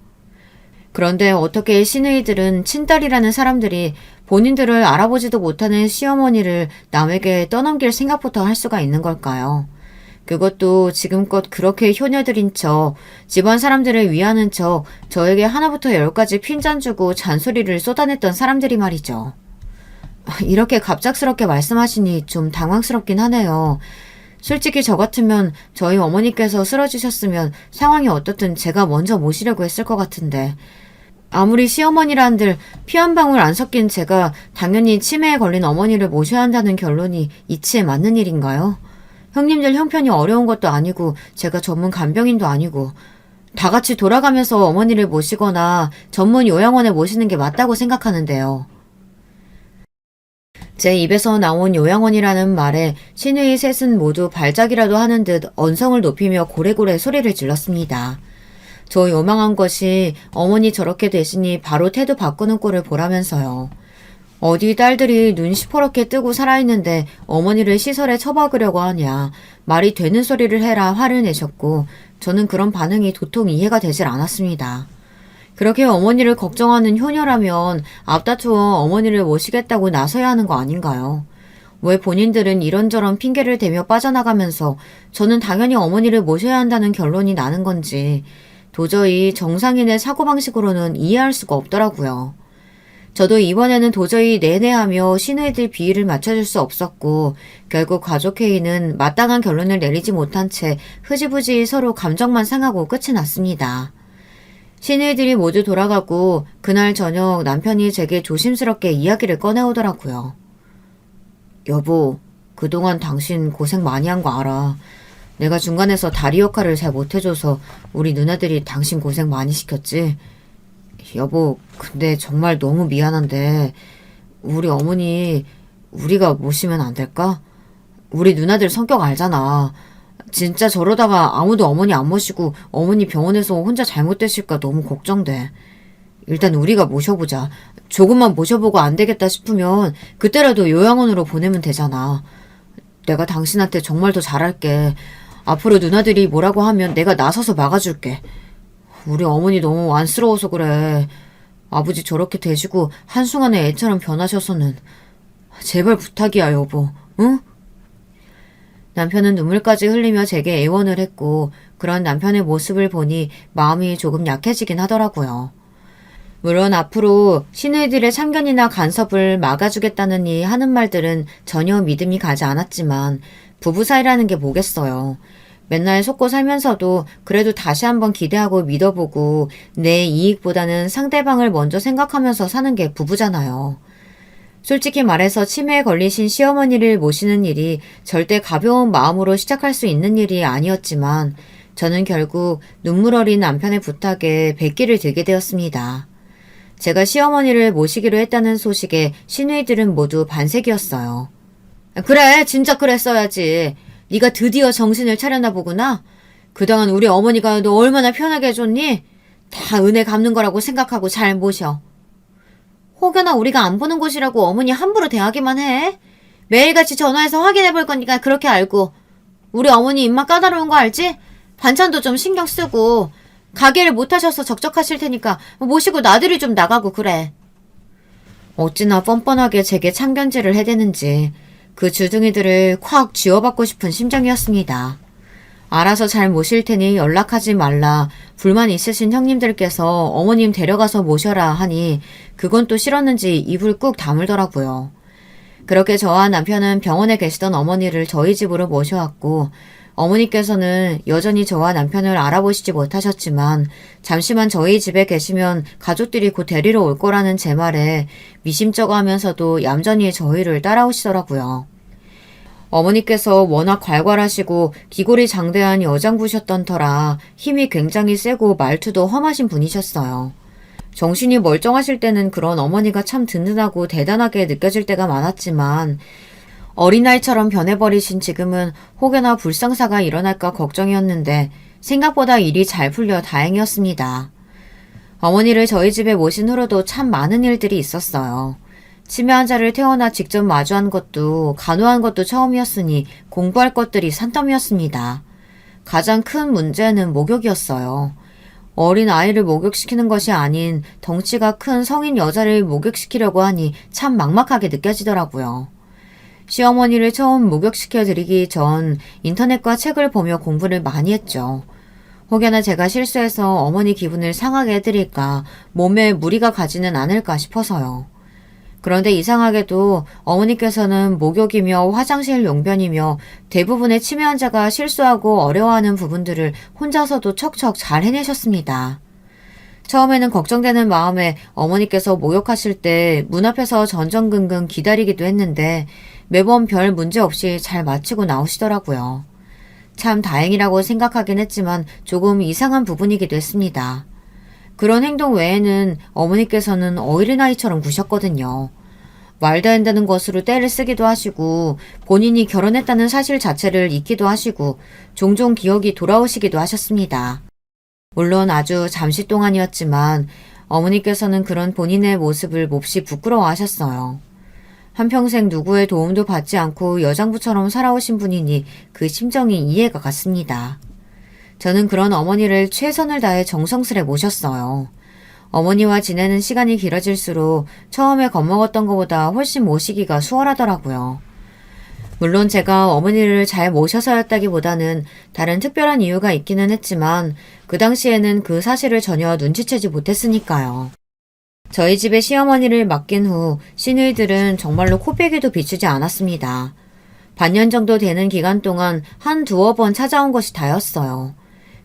그런데 어떻게 시누이들은 친딸이라는 사람들이 본인들을 알아보지도 못하는 시어머니를 남에게 떠넘길 생각부터 할 수가 있는 걸까요? 그것도 지금껏 그렇게 효녀들인 척, 집안 사람들을 위하는 척 저에게 하나부터 열까지 핀잔 주고 잔소리를 쏟아냈던 사람들이 말이죠. 이렇게 갑작스럽게 말씀하시니 좀 당황스럽긴 하네요. 솔직히 저 같으면 저희 어머니께서 쓰러지셨으면 상황이 어떻든 제가 먼저 모시려고 했을 것 같은데 아무리 시어머니란들 피 한 방울 안 섞인 제가 당연히 치매에 걸린 어머니를 모셔야 한다는 결론이 이치에 맞는 일인가요? 형님들 형편이 어려운 것도 아니고 제가 전문 간병인도 아니고 다 같이 돌아가면서 어머니를 모시거나 전문 요양원에 모시는 게 맞다고 생각하는데요. 제 입에서 나온 요양원이라는 말에 시누이 셋은 모두 발작이라도 하는 듯 언성을 높이며 고래고래 소리를 질렀습니다. 저 요망한 것이 어머니 저렇게 되시니 바로 태도 바꾸는 꼴을 보라면서요. 어디 딸들이 눈 시퍼렇게 뜨고 살아있는데 어머니를 시설에 처박으려고 하냐. 말이 되는 소리를 해라 화를 내셨고 저는 그런 반응이 도통 이해가 되질 않았습니다. 그렇게 어머니를 걱정하는 효녀라면 앞다투어 어머니를 모시겠다고 나서야 하는 거 아닌가요? 왜 본인들은 이런저런 핑계를 대며 빠져나가면서 저는 당연히 어머니를 모셔야 한다는 결론이 나는 건지 도저히 정상인의 사고방식으로는 이해할 수가 없더라고요. 저도 이번에는 도저히 내내하며 시누이들 비위를 맞춰줄 수 없었고 결국 가족회의는 마땅한 결론을 내리지 못한 채 흐지부지 서로 감정만 상하고 끝이 났습니다. 시누이들이 모두 돌아가고 그날 저녁 남편이 제게 조심스럽게 이야기를 꺼내오더라고요. 여보, 그동안 당신 고생 많이 한 거 알아. 내가 중간에서 다리 역할을 잘 못해줘서 우리 누나들이 당신 고생 많이 시켰지? 여보, 근데 정말 너무 미안한데 우리 어머니 우리가 모시면 안 될까? 우리 누나들 성격 알잖아. 진짜 저러다가 아무도 어머니 안 모시고 어머니 병원에서 혼자 잘못되실까 너무 걱정돼. 일단 우리가 모셔보자. 조금만 모셔보고 안 되겠다 싶으면 그때라도 요양원으로 보내면 되잖아. 내가 당신한테 정말 더 잘할게. 앞으로 누나들이 뭐라고 하면 내가 나서서 막아줄게. 우리 어머니 너무 안쓰러워서 그래. 아버지 저렇게 되시고 한순간에 애처럼 변하셔서는. 제발 부탁이야 여보. 응? 남편은 눈물까지 흘리며 제게 애원을 했고 그런 남편의 모습을 보니 마음이 조금 약해지긴 하더라고요. 물론 앞으로 시누이들의 참견이나 간섭을 막아주겠다느니 하는 말들은 전혀 믿음이 가지 않았지만 부부 사이라는 게 뭐겠어요. 맨날 속고 살면서도 그래도 다시 한번 기대하고 믿어보고 내 이익보다는 상대방을 먼저 생각하면서 사는 게 부부잖아요. 솔직히 말해서 치매에 걸리신 시어머니를 모시는 일이 절대 가벼운 마음으로 시작할 수 있는 일이 아니었지만 저는 결국 눈물 어린 남편의 부탁에 백기를 들게 되었습니다. 제가 시어머니를 모시기로 했다는 소식에 시누이들은 모두 반색이었어요. 그래, 진짜 그랬어야지. 네가 드디어 정신을 차렸나 보구나. 그동안 우리 어머니가 너 얼마나 편하게 해줬니? 다 은혜 갚는 거라고 생각하고 잘 모셔. 혹여나 우리가 안 보는 곳이라고 어머니 함부로 대하기만 해. 매일같이 전화해서 확인해 볼 거니까 그렇게 알고. 우리 어머니 입맛 까다로운 거 알지? 반찬도 좀 신경 쓰고. 가게를 못 하셔서 적적하실 테니까 모시고 나들이 좀 나가고 그래. 어찌나 뻔뻔하게 제게 참견질을 해대는지 그 주둥이들을 콱 쥐어받고 싶은 심정이었습니다. 알아서 잘 모실 테니 연락하지 말라. 불만 있으신 형님들께서 어머님 데려가서 모셔라 하니 그건 또 싫었는지 입을 꾹 다물더라고요. 그렇게 저와 남편은 병원에 계시던 어머니를 저희 집으로 모셔왔고 어머니께서는 여전히 저와 남편을 알아보시지 못하셨지만 잠시만 저희 집에 계시면 가족들이 곧 데리러 올 거라는 제 말에 미심쩍어 하면서도 얌전히 저희를 따라오시더라고요. 어머니께서 워낙 괄괄하시고 기골이 장대한 여장부셨던 터라 힘이 굉장히 세고 말투도 험하신 분이셨어요. 정신이 멀쩡하실 때는 그런 어머니가 참 든든하고 대단하게 느껴질 때가 많았지만 어린아이처럼 변해버리신 지금은 혹여나 불상사가 일어날까 걱정이었는데 생각보다 일이 잘 풀려 다행이었습니다. 어머니를 저희 집에 모신 후로도 참 많은 일들이 있었어요. 치매 환자를 태어나 직접 마주한 것도 간호한 것도 처음이었으니 공부할 것들이 산더미였습니다. 가장 큰 문제는 목욕이었어요. 어린 아이를 목욕시키는 것이 아닌 덩치가 큰 성인 여자를 목욕시키려고 하니 참 막막하게 느껴지더라고요. 시어머니를 처음 목욕시켜드리기 전 인터넷과 책을 보며 공부를 많이 했죠. 혹여나 제가 실수해서 어머니 기분을 상하게 해드릴까, 몸에 무리가 가지는 않을까 싶어서요. 그런데 이상하게도 어머니께서는 목욕이며 화장실 용변이며 대부분의 치매 환자가 실수하고 어려워하는 부분들을 혼자서도 척척 잘 해내셨습니다. 처음에는 걱정되는 마음에 어머니께서 목욕하실 때 문 앞에서 전전긍긍 기다리기도 했는데 매번 별 문제 없이 잘 마치고 나오시더라고요. 참 다행이라고 생각하긴 했지만 조금 이상한 부분이기도 했습니다. 그런 행동 외에는 어머니께서는 어린아이처럼 구셨거든요. 말도 안 되는 것으로 떼를 쓰기도 하시고 본인이 결혼했다는 사실 자체를 잊기도 하시고 종종 기억이 돌아오시기도 하셨습니다. 물론 아주 잠시 동안이었지만 어머니께서는 그런 본인의 모습을 몹시 부끄러워하셨어요. 한평생 누구의 도움도 받지 않고 여장부처럼 살아오신 분이니 그 심정이 이해가 갔습니다. 저는 그런 어머니를 최선을 다해 정성스레 모셨어요. 어머니와 지내는 시간이 길어질수록 처음에 겁먹었던 것보다 훨씬 모시기가 수월하더라고요. 물론 제가 어머니를 잘 모셔서였다기보다는 다른 특별한 이유가 있기는 했지만 그 당시에는 그 사실을 전혀 눈치채지 못했으니까요. 저희 집에 시어머니를 맡긴 후 시누이들은 정말로 코빼기도 비추지 않았습니다. 반년 정도 되는 기간 동안 한 두어 번 찾아온 것이 다였어요.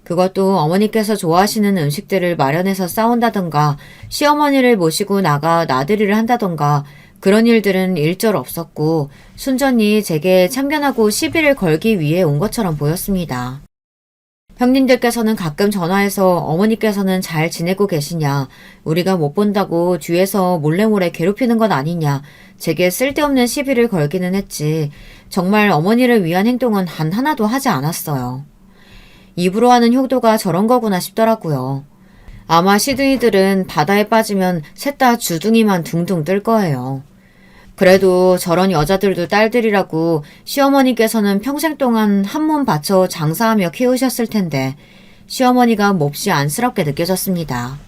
그것도 어머니께서 좋아하시는 음식들을 마련해서 싸운다던가 시어머니를 모시고 나가 나들이를 한다던가 그런 일들은 일절 없었고 순전히 제게 참견하고 시비를 걸기 위해 온 것처럼 보였습니다. 형님들께서는 가끔 전화해서 어머니께서는 잘 지내고 계시냐, 우리가 못 본다고 뒤에서 몰래몰래 괴롭히는 건 아니냐, 제게 쓸데없는 시비를 걸기는 했지 정말 어머니를 위한 행동은 단 하나도 하지 않았어요. 입으로 하는 효도가 저런 거구나 싶더라고요. 아마 시드니들은 바다에 빠지면 셋 다 주둥이만 둥둥 뜰 거예요. 그래도 저런 여자들도 딸들이라고 시어머니께서는 평생 동안 한 몸 바쳐 장사하며 키우셨을 텐데 시어머니가 몹시 안쓰럽게 느껴졌습니다.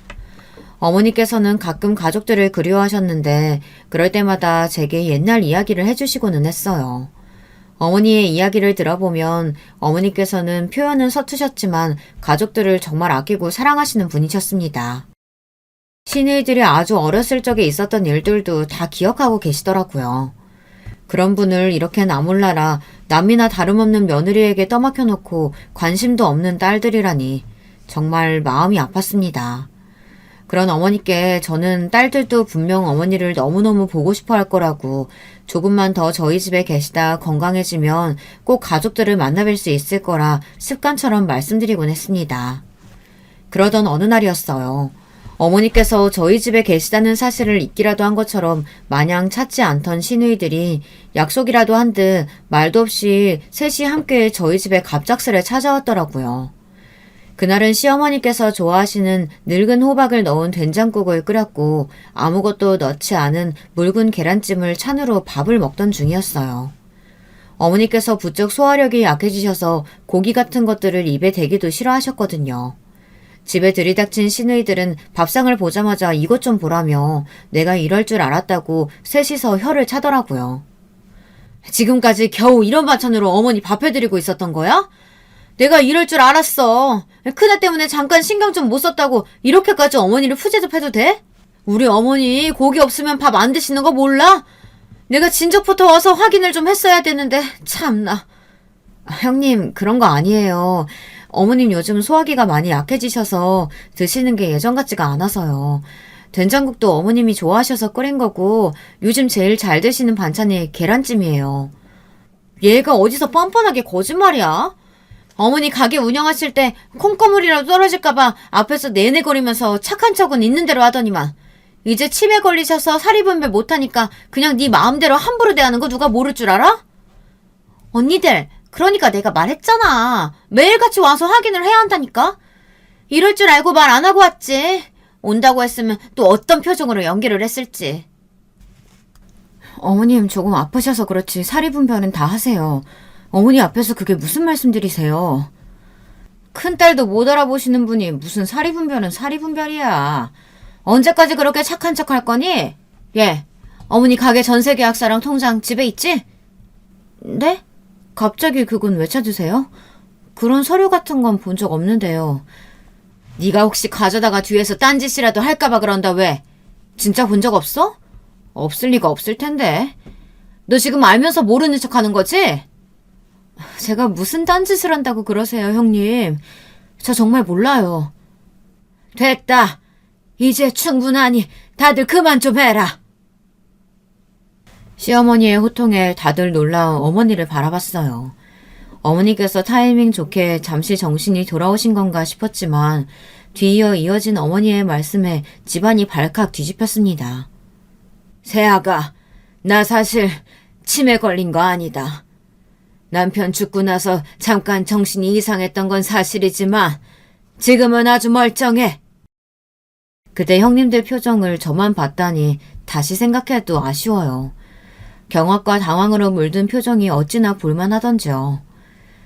어머니께서는 가끔 가족들을 그리워하셨는데 그럴 때마다 제게 옛날 이야기를 해주시고는 했어요. 어머니의 이야기를 들어보면 어머니께서는 표현은 서투셨지만 가족들을 정말 아끼고 사랑하시는 분이셨습니다. 시누이들이 아주 어렸을 적에 있었던 일들도 다 기억하고 계시더라고요. 그런 분을 이렇게 나몰라라 남이나 다름없는 며느리에게 떠맡겨놓고 관심도 없는 딸들이라니 정말 마음이 아팠습니다. 그런 어머니께 저는 딸들도 분명 어머니를 너무너무 보고 싶어 할 거라고 조금만 더 저희 집에 계시다 건강해지면 꼭 가족들을 만나뵐 수 있을 거라 습관처럼 말씀드리곤 했습니다. 그러던 어느 날이었어요. 어머니께서 저희 집에 계시다는 사실을 잊기라도 한 것처럼 마냥 찾지 않던 시누이들이 약속이라도 한 듯 말도 없이 셋이 함께 저희 집에 갑작스레 찾아왔더라고요. 그날은 시어머니께서 좋아하시는 늙은 호박을 넣은 된장국을 끓였고 아무것도 넣지 않은 묽은 계란찜을 찬으로 밥을 먹던 중이었어요. 어머니께서 부쩍 소화력이 약해지셔서 고기 같은 것들을 입에 대기도 싫어하셨거든요. 집에 들이닥친 시누이들은 밥상을 보자마자 이것 좀 보라며 내가 이럴 줄 알았다고 셋이서 혀를 차더라고요. 지금까지 겨우 이런 반찬으로 어머니 밥 해드리고 있었던 거야? 내가 이럴 줄 알았어. 큰애 때문에 잠깐 신경 좀 못 썼다고 이렇게까지 어머니를 푸제접해도 돼? 우리 어머니 고기 없으면 밥 안 드시는 거 몰라? 내가 진작부터 와서 확인을 좀 했어야 되는데 참나. 형님 그런 거 아니에요. 어머님 요즘 소화기가 많이 약해지셔서 드시는 게 예전 같지가 않아서요. 된장국도 어머님이 좋아하셔서 끓인 거고 요즘 제일 잘 드시는 반찬이 계란찜이에요. 얘가 어디서 뻔뻔하게 거짓말이야? 어머니 가게 운영하실 때 콩고물이라도 떨어질까봐 앞에서 내내거리면서 착한 척은 있는 대로 하더니만 이제 치매 걸리셔서 사리 분별 못하니까 그냥 네 마음대로 함부로 대하는 거 누가 모를 줄 알아? 언니들 그러니까 내가 말했잖아. 매일같이 와서 확인을 해야 한다니까. 이럴 줄 알고 말 안 하고 왔지. 온다고 했으면 또 어떤 표정으로 연기를 했을지. 어머님 조금 아프셔서 그렇지 사리 분별은 다 하세요. 어머니 앞에서 그게 무슨 말씀들이세요? 큰딸도 못 알아보시는 분이 무슨 사리 분별은 사리 분별이야. 언제까지 그렇게 착한 척 할 거니? 예, 어머니 가게 전세 계약서랑 통장 집에 있지? 네? 갑자기 그건 왜 찾으세요? 그런 서류 같은 건 본 적 없는데요. 네가 혹시 가져다가 뒤에서 딴짓이라도 할까봐 그런다 왜? 진짜 본 적 없어? 없을 리가 없을 텐데. 너 지금 알면서 모르는 척 하는 거지? 제가 무슨 딴짓을 한다고 그러세요, 형님. 저 정말 몰라요. 됐다. 이제 충분하니 다들 그만 좀 해라. 시어머니의 호통에 다들 놀라 어머니를 바라봤어요. 어머니께서 타이밍 좋게 잠시 정신이 돌아오신 건가 싶었지만 뒤이어 이어진 어머니의 말씀에 집안이 발칵 뒤집혔습니다. 세아가, 나 사실 치매 걸린 거 아니다. 남편 죽고 나서 잠깐 정신이 이상했던 건 사실이지만 지금은 아주 멀쩡해. 그때 형님들 표정을 저만 봤다니 다시 생각해도 아쉬워요. 경악과 당황으로 물든 표정이 어찌나 볼만하던지요.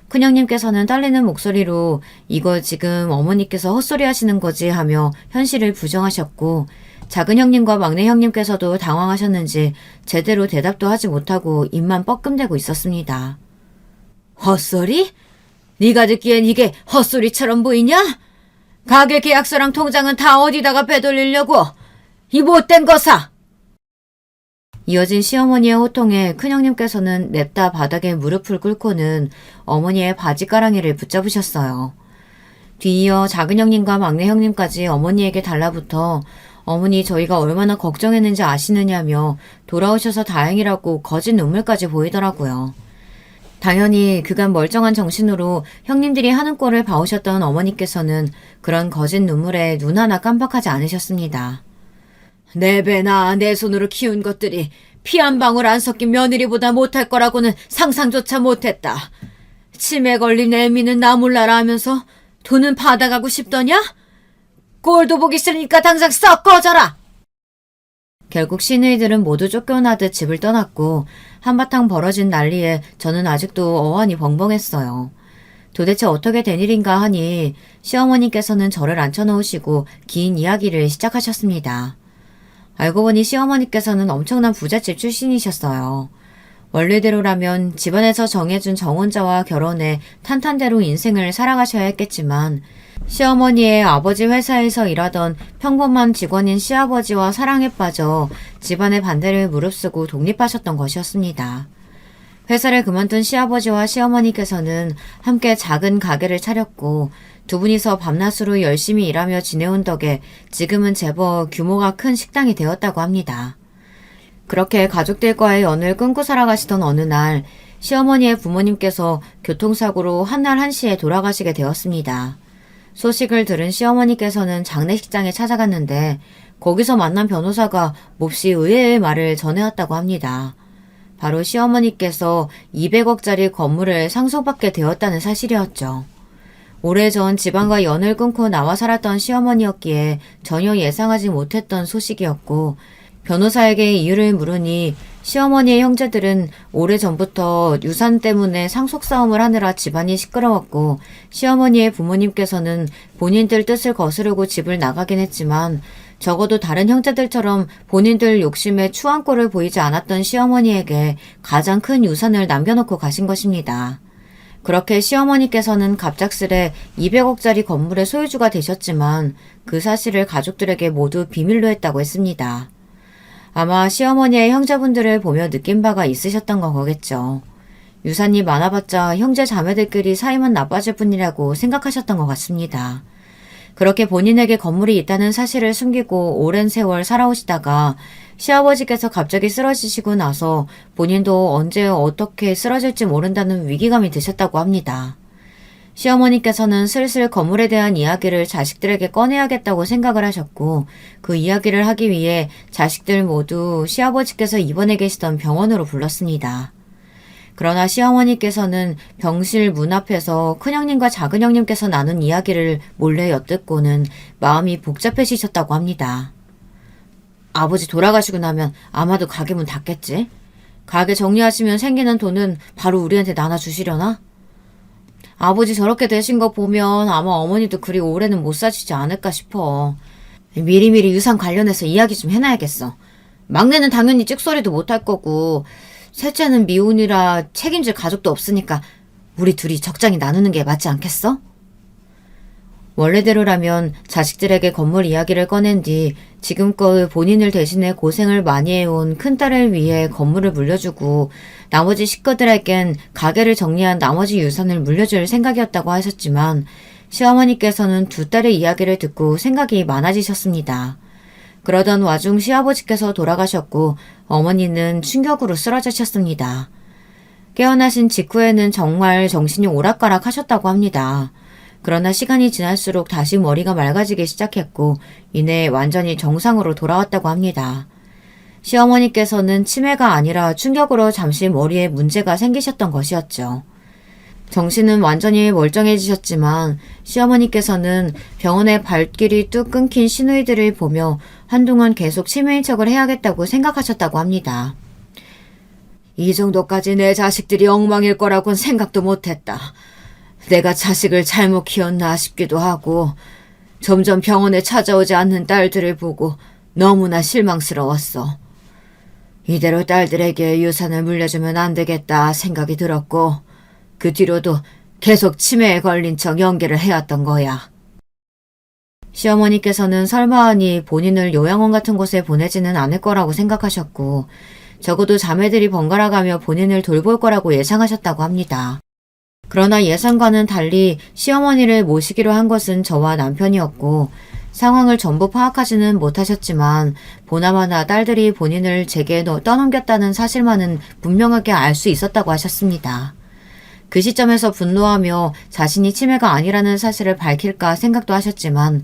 큰형님께서는 딸리는 목소리로 이거 지금 어머니께서 헛소리 하시는 거지 하며 현실을 부정하셨고 작은 형님과 막내 형님께서도 당황하셨는지 제대로 대답도 하지 못하고 입만 뻐끔대고 있었습니다. 헛소리? 네가 듣기엔 이게 헛소리처럼 보이냐? 가게 계약서랑 통장은 다 어디다가 빼돌리려고? 이 못된 거사! 이어진 시어머니의 호통에 큰형님께서는 냅다 바닥에 무릎을 꿇고는 어머니의 바지가랑이를 붙잡으셨어요. 뒤이어 작은 형님과 막내 형님까지 어머니에게 달라붙어 어머니 저희가 얼마나 걱정했는지 아시느냐며 돌아오셔서 다행이라고 거짓 눈물까지 보이더라고요. 당연히 그간 멀쩡한 정신으로 형님들이 하는 꼴을 봐오셨던 어머니께서는 그런 거짓 눈물에 눈 하나 깜빡하지 않으셨습니다. 내 배나 내 손으로 키운 것들이 피 한 방울 안 섞인 며느리보다 못할 거라고는 상상조차 못했다. 치매 걸린 애미는 나 몰라라 하면서 돈은 받아가고 싶더냐? 꼴도 보기 싫으니까 당장 썩 꺼져라! 결국 시누이들은 모두 쫓겨나듯 집을 떠났고 한바탕 벌어진 난리에 저는 아직도 어안이 벙벙했어요. 도대체 어떻게 된 일인가 하니 시어머니께서는 저를 앉혀놓으시고 긴 이야기를 시작하셨습니다. 알고 보니 시어머니께서는 엄청난 부잣집 출신이셨어요. 원래대로라면 집안에서 정해준 정혼자와 결혼해 탄탄대로 인생을 살아가셔야 했겠지만 시어머니의 아버지 회사에서 일하던 평범한 직원인 시아버지와 사랑에 빠져 집안의 반대를 무릅쓰고 독립하셨던 것이었습니다. 회사를 그만둔 시아버지와 시어머니께서는 함께 작은 가게를 차렸고 두 분이서 밤낮으로 열심히 일하며 지내온 덕에 지금은 제법 규모가 큰 식당이 되었다고 합니다. 그렇게 가족들과의 연을 끊고 살아가시던 어느 날 시어머니의 부모님께서 교통사고로 한날 한시에 돌아가시게 되었습니다. 소식을 들은 시어머니께서는 장례식장에 찾아갔는데 거기서 만난 변호사가 몹시 의외의 말을 전해왔다고 합니다. 바로 시어머니께서 200억짜리 건물을 상속받게 되었다는 사실이었죠. 오래전 집안과 연을 끊고 나와 살았던 시어머니였기에 전혀 예상하지 못했던 소식이었고 변호사에게 이유를 물으니 시어머니의 형제들은 오래전부터 유산 때문에 상속 싸움을 하느라 집안이 시끄러웠고 시어머니의 부모님께서는 본인들 뜻을 거스르고 집을 나가긴 했지만 적어도 다른 형제들처럼 본인들 욕심에 추한 꼴을 보이지 않았던 시어머니에게 가장 큰 유산을 남겨놓고 가신 것입니다. 그렇게 시어머니께서는 갑작스레 200억짜리 건물의 소유주가 되셨지만 그 사실을 가족들에게 모두 비밀로 했다고 했습니다. 아마 시어머니의 형제분들을 보며 느낀 바가 있으셨던 거겠죠. 유산이 많아봤자 형제 자매들끼리 사이만 나빠질 뿐이라고 생각하셨던 것 같습니다. 그렇게 본인에게 건물이 있다는 사실을 숨기고 오랜 세월 살아오시다가 시아버지께서 갑자기 쓰러지시고 나서 본인도 언제 어떻게 쓰러질지 모른다는 위기감이 드셨다고 합니다. 시어머니께서는 슬슬 건물에 대한 이야기를 자식들에게 꺼내야겠다고 생각을 하셨고 그 이야기를 하기 위해 자식들 모두 시아버지께서 입원해 계시던 병원으로 불렀습니다. 그러나 시어머니께서는 병실 문 앞에서 큰형님과 작은형님께서 나눈 이야기를 몰래 엿듣고는 마음이 복잡해지셨다고 합니다. 아버지 돌아가시고 나면 아마도 가게 문 닫겠지? 가게 정리하시면 생기는 돈은 바로 우리한테 나눠주시려나? 아버지 저렇게 되신 거 보면 아마 어머니도 그리 오래는 못 사시지 않을까 싶어. 미리미리 유산 관련해서 이야기 좀 해놔야겠어. 막내는 당연히 찍소리도 못할 거고 셋째는 미혼이라 책임질 가족도 없으니까 우리 둘이 적당히 나누는 게 맞지 않겠어? 원래대로라면 자식들에게 건물 이야기를 꺼낸 뒤 지금껏 본인을 대신해 고생을 많이 해온 큰딸을 위해 건물을 물려주고 나머지 식구들에겐 가게를 정리한 나머지 유산을 물려줄 생각이었다고 하셨지만 시어머니께서는 두 딸의 이야기를 듣고 생각이 많아지셨습니다. 그러던 와중 시아버지께서 돌아가셨고 어머니는 충격으로 쓰러지셨습니다. 깨어나신 직후에는 정말 정신이 오락가락 하셨다고 합니다. 그러나 시간이 지날수록 다시 머리가 맑아지기 시작했고 이내 완전히 정상으로 돌아왔다고 합니다. 시어머니께서는 치매가 아니라 충격으로 잠시 머리에 문제가 생기셨던 것이었죠. 정신은 완전히 멀쩡해지셨지만 시어머니께서는 병원의 발길이 뚝 끊긴 시누이들을 보며 한동안 계속 치매인 척을 해야겠다고 생각하셨다고 합니다. 이 정도까지 내 자식들이 엉망일 거라고는 생각도 못했다. 내가 자식을 잘못 키웠나 싶기도 하고 점점 병원에 찾아오지 않는 딸들을 보고 너무나 실망스러웠어. 이대로 딸들에게 유산을 물려주면 안 되겠다 생각이 들었고 그 뒤로도 계속 치매에 걸린 척 연기를 해왔던 거야. 시어머니께서는 설마하니 본인을 요양원 같은 곳에 보내지는 않을 거라고 생각하셨고 적어도 자매들이 번갈아가며 본인을 돌볼 거라고 예상하셨다고 합니다. 그러나 예상과는 달리 시어머니를 모시기로 한 것은 저와 남편이었고 상황을 전부 파악하지는 못하셨지만 보나마나 딸들이 본인을 제게 떠넘겼다는 사실만은 분명하게 알 수 있었다고 하셨습니다. 그 시점에서 분노하며 자신이 치매가 아니라는 사실을 밝힐까 생각도 하셨지만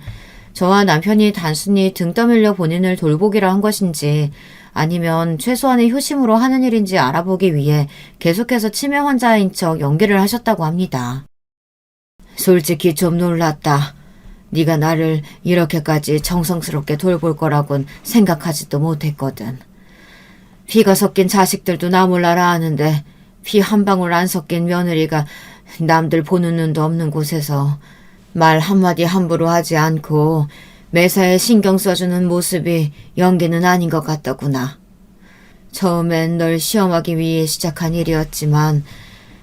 저와 남편이 단순히 등 떠밀려 본인을 돌보기로 한 것인지 아니면 최소한의 효심으로 하는 일인지 알아보기 위해 계속해서 치매 환자인 척 연기를 하셨다고 합니다. 솔직히 좀 놀랐다. 네가 나를 이렇게까지 정성스럽게 돌볼 거라곤 생각하지도 못했거든. 피가 섞인 자식들도 나 몰라라 하는데 피 한 방울 안 섞인 며느리가 남들 보는 눈도 없는 곳에서 말 한마디 함부로 하지 않고 매사에 신경 써주는 모습이 연기는 아닌 것 같더구나. 처음엔 널 시험하기 위해 시작한 일이었지만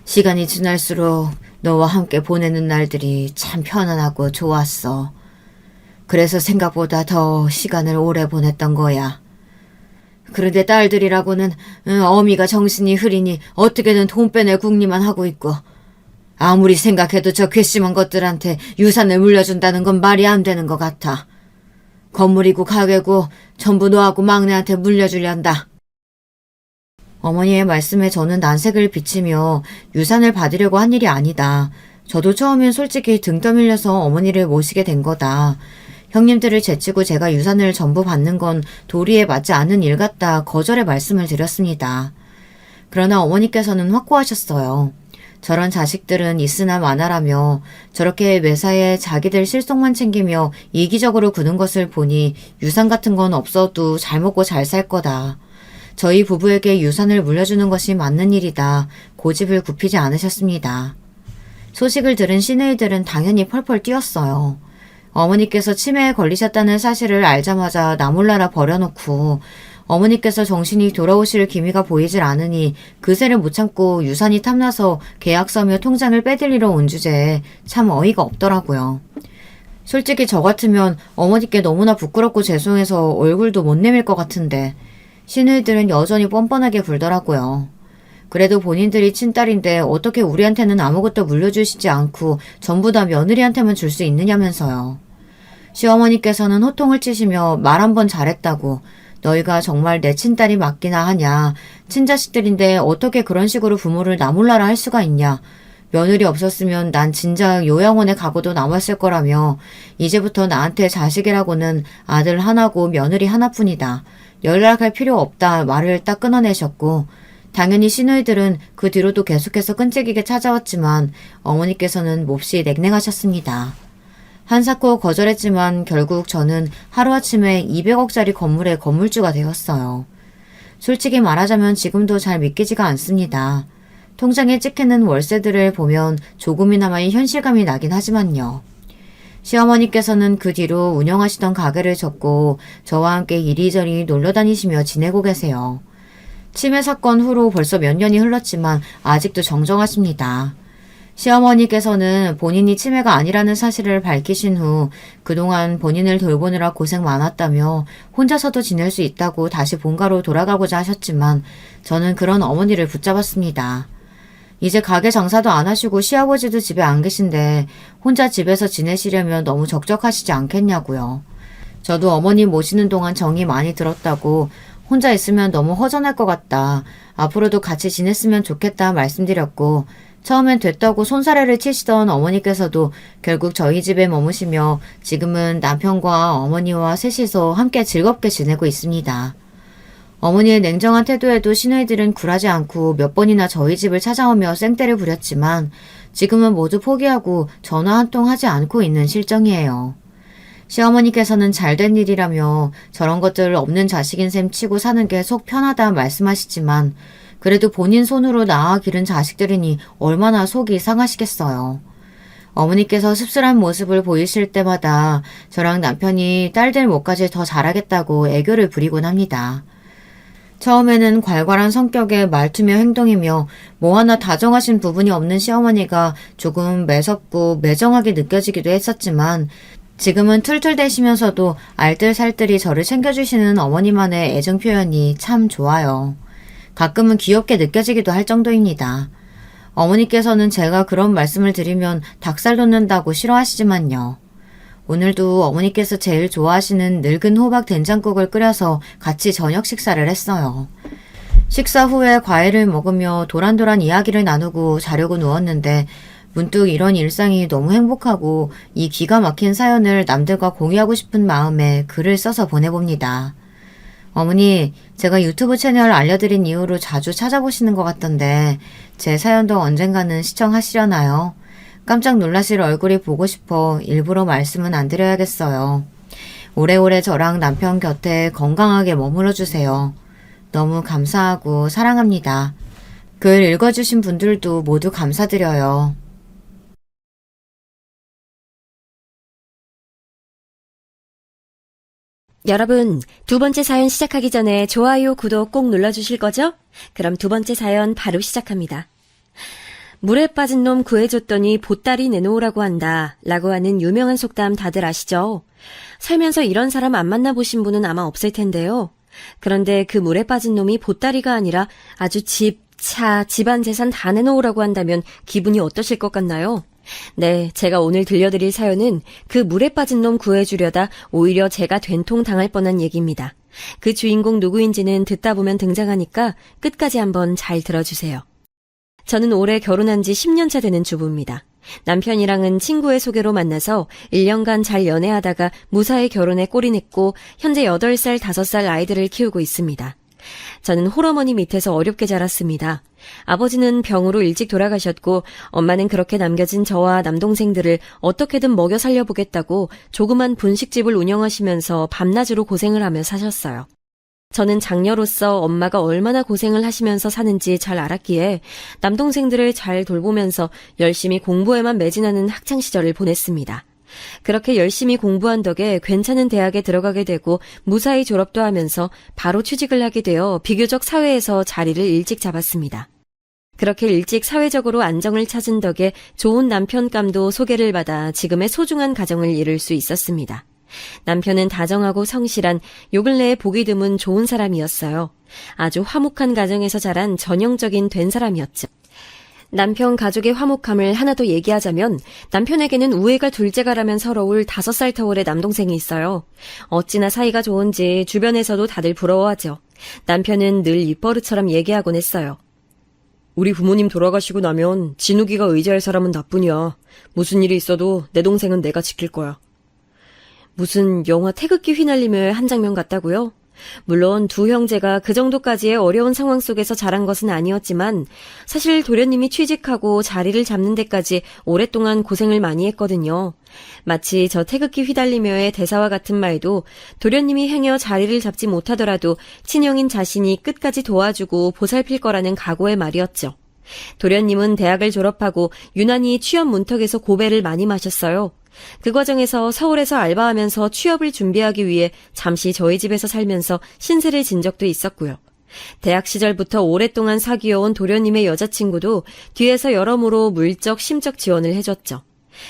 시간이 지날수록 너와 함께 보내는 날들이 참 편안하고 좋았어. 그래서 생각보다 더 시간을 오래 보냈던 거야. 그런데 딸들이라고는 어미가 정신이 흐리니 어떻게든 돈 빼낼 궁리만 하고 있고 아무리 생각해도 저 괘씸한 것들한테 유산을 물려준다는 건 말이 안 되는 것 같아. 건물이고 가게고 전부 너하고 막내한테 물려주련다. 어머니의 말씀에 저는 난색을 비치며 유산을 받으려고 한 일이 아니다. 저도 처음엔 솔직히 등 떠밀려서 어머니를 모시게 된 거다. 형님들을 제치고 제가 유산을 전부 받는 건 도리에 맞지 않는 일 같다 거절의 말씀을 드렸습니다. 그러나 어머니께서는 확고하셨어요. 저런 자식들은 있으나 마나라며 저렇게 매사에 자기들 실속만 챙기며 이기적으로 구는 것을 보니 유산 같은 건 없어도 잘 먹고 잘 살 거다. 저희 부부에게 유산을 물려주는 것이 맞는 일이다. 고집을 굽히지 않으셨습니다. 소식을 들은 시누이들은 당연히 펄펄 뛰었어요. 어머니께서 치매에 걸리셨다는 사실을 알자마자 나 몰라라 버려놓고 어머니께서 정신이 돌아오실 기미가 보이질 않으니 그새를 못 참고 유산이 탐나서 계약서며 통장을 빼들리러 온 주제에 참 어이가 없더라고요. 솔직히 저 같으면 어머니께 너무나 부끄럽고 죄송해서 얼굴도 못 내밀 것 같은데 시누이들은 여전히 뻔뻔하게 굴더라고요. 그래도 본인들이 친딸인데 어떻게 우리한테는 아무것도 물려주시지 않고 전부 다 며느리한테만 줄 수 있느냐면서요. 시어머니께서는 호통을 치시며 말 한 번 잘했다고 너희가 정말 내 친딸이 맞기나 하냐. 친자식들인데 어떻게 그런 식으로 부모를 나 몰라라 할 수가 있냐. 며느리 없었으면 난 진작 요양원에 가고도 남았을 거라며 이제부터 나한테 자식이라고는 아들 하나고 며느리 하나뿐이다. 연락할 필요 없다 말을 딱 끊어내셨고 당연히 시누이들은 그 뒤로도 계속해서 끈질기게 찾아왔지만 어머니께서는 몹시 냉랭하셨습니다. 한사코 거절했지만 결국 저는 하루아침에 200억짜리 건물의 건물주가 되었어요. 솔직히 말하자면 지금도 잘 믿기지가 않습니다. 통장에 찍히는 월세들을 보면 조금이나마의 현실감이 나긴 하지만요. 시어머니께서는 그 뒤로 운영하시던 가게를 접고 저와 함께 이리저리 놀러다니시며 지내고 계세요. 치매 사건 후로 벌써 몇 년이 흘렀지만 아직도 정정하십니다. 시어머니께서는 본인이 치매가 아니라는 사실을 밝히신 후 그동안 본인을 돌보느라 고생 많았다며 혼자서도 지낼 수 있다고 다시 본가로 돌아가고자 하셨지만 저는 그런 어머니를 붙잡았습니다. 이제 가게 장사도 안 하시고 시아버지도 집에 안 계신데 혼자 집에서 지내시려면 너무 적적하시지 않겠냐고요. 저도 어머니 모시는 동안 정이 많이 들었다고 혼자 있으면 너무 허전할 것 같다. 앞으로도 같이 지냈으면 좋겠다 말씀드렸고 처음엔 됐다고 손사래를 치시던 어머니께서도 결국 저희 집에 머무시며 지금은 남편과 어머니와 셋이서 함께 즐겁게 지내고 있습니다. 어머니의 냉정한 태도에도 시누이들은 굴하지 않고 몇 번이나 저희 집을 찾아오며 생떼를 부렸지만 지금은 모두 포기하고 전화 한 통 하지 않고 있는 실정이에요. 시어머니께서는 잘된 일이라며 저런 것들 없는 자식인 셈 치고 사는 게 속 편하다 말씀하시지만 그래도 본인 손으로 낳아 기른 자식들이니 얼마나 속이 상하시겠어요. 어머니께서 씁쓸한 모습을 보이실 때마다 저랑 남편이 딸들 몫까지 더 잘하겠다고 애교를 부리곤 합니다. 처음에는 괄괄한 성격의 말투며 행동이며 뭐 하나 다정하신 부분이 없는 시어머니가 조금 매섭고 매정하게 느껴지기도 했었지만 지금은 툴툴대시면서도 알뜰살뜰히 저를 챙겨주시는 어머니만의 애정 표현이 참 좋아요. 가끔은 귀엽게 느껴지기도 할 정도입니다. 어머니께서는 제가 그런 말씀을 드리면 닭살 돋는다고 싫어하시지만요. 오늘도 어머니께서 제일 좋아하시는 늙은 호박 된장국을 끓여서 같이 저녁 식사를 했어요. 식사 후에 과일을 먹으며 도란도란 이야기를 나누고 자려고 누웠는데 문득 이런 일상이 너무 행복하고 이 기가 막힌 사연을 남들과 공유하고 싶은 마음에 글을 써서 보내봅니다. 어머니, 제가 유튜브 채널 알려드린 이후로 자주 찾아보시는 것 같던데 제 사연도 언젠가는 시청하시려나요? 깜짝 놀라실 얼굴이 보고 싶어 일부러 말씀은 안 드려야겠어요. 오래오래 저랑 남편 곁에 건강하게 머물러 주세요. 너무 감사하고 사랑합니다. 글 읽어주신 분들도 모두 감사드려요. 여러분, 두 번째 사연 시작하기 전에 좋아요, 구독 꼭 눌러주실 거죠? 그럼 두 번째 사연 바로 시작합니다. 물에 빠진 놈 구해줬더니 보따리 내놓으라고 한다 라고 하는 유명한 속담 다들 아시죠? 살면서 이런 사람 안 만나보신 분은 아마 없을 텐데요. 그런데 그 물에 빠진 놈이 보따리가 아니라 아주 집, 차, 집안 재산 다 내놓으라고 한다면 기분이 어떠실 것 같나요? 네, 제가 오늘 들려드릴 사연은 그 물에 빠진 놈 구해주려다 오히려 제가 된통 당할 뻔한 얘기입니다. 그 주인공 누구인지는 듣다 보면 등장하니까 끝까지 한번 잘 들어주세요. 저는 올해 결혼한 지 10년 차 되는 주부입니다. 남편이랑은 친구의 소개로 만나서 1년간 잘 연애하다가 무사히 결혼에 꼴이 냈고 현재 8살, 5살 아이들을 키우고 있습니다. 저는 홀어머니 밑에서 어렵게 자랐습니다. 아버지는 병으로 일찍 돌아가셨고 엄마는 그렇게 남겨진 저와 남동생들을 어떻게든 먹여 살려보겠다고 조그만 분식집을 운영하시면서 밤낮으로 고생을 하며 사셨어요. 저는 장녀로서 엄마가 얼마나 고생을 하시면서 사는지 잘 알았기에 남동생들을 잘 돌보면서 열심히 공부에만 매진하는 학창시절을 보냈습니다. 그렇게 열심히 공부한 덕에 괜찮은 대학에 들어가게 되고 무사히 졸업도 하면서 바로 취직을 하게 되어 비교적 사회에서 자리를 일찍 잡았습니다. 그렇게 일찍 사회적으로 안정을 찾은 덕에 좋은 남편감도 소개를 받아 지금의 소중한 가정을 이룰 수 있었습니다. 남편은 다정하고 성실한 요 근래에 보기 드문 좋은 사람이었어요. 아주 화목한 가정에서 자란 전형적인 된 사람이었죠. 남편 가족의 화목함을 하나 더 얘기하자면 남편에게는 우애가 둘째가라면 서러울 5살 터울의 남동생이 있어요. 어찌나 사이가 좋은지 주변에서도 다들 부러워하죠. 남편은 늘 입버릇처럼 얘기하곤 했어요. 우리 부모님 돌아가시고 나면 진욱이가 의지할 사람은 나뿐이야. 무슨 일이 있어도 내 동생은 내가 지킬 거야. 무슨 영화 태극기 휘날림의 한 장면 같다고요? 물론 두 형제가 그 정도까지의 어려운 상황 속에서 자란 것은 아니었지만 사실 도련님이 취직하고 자리를 잡는 데까지 오랫동안 고생을 많이 했거든요. 마치 저 태극기 휘달리며의 대사와 같은 말도 도련님이 행여 자리를 잡지 못하더라도 친형인 자신이 끝까지 도와주고 보살필 거라는 각오의 말이었죠. 도련님은 대학을 졸업하고 유난히 취업 문턱에서 고배를 많이 마셨어요. 그 과정에서 서울에서 알바하면서 취업을 준비하기 위해 잠시 저희 집에서 살면서 신세를 진 적도 있었고요. 대학 시절부터 오랫동안 사귀어온 도련님의 여자친구도 뒤에서 여러모로 물적, 심적 지원을 해줬죠.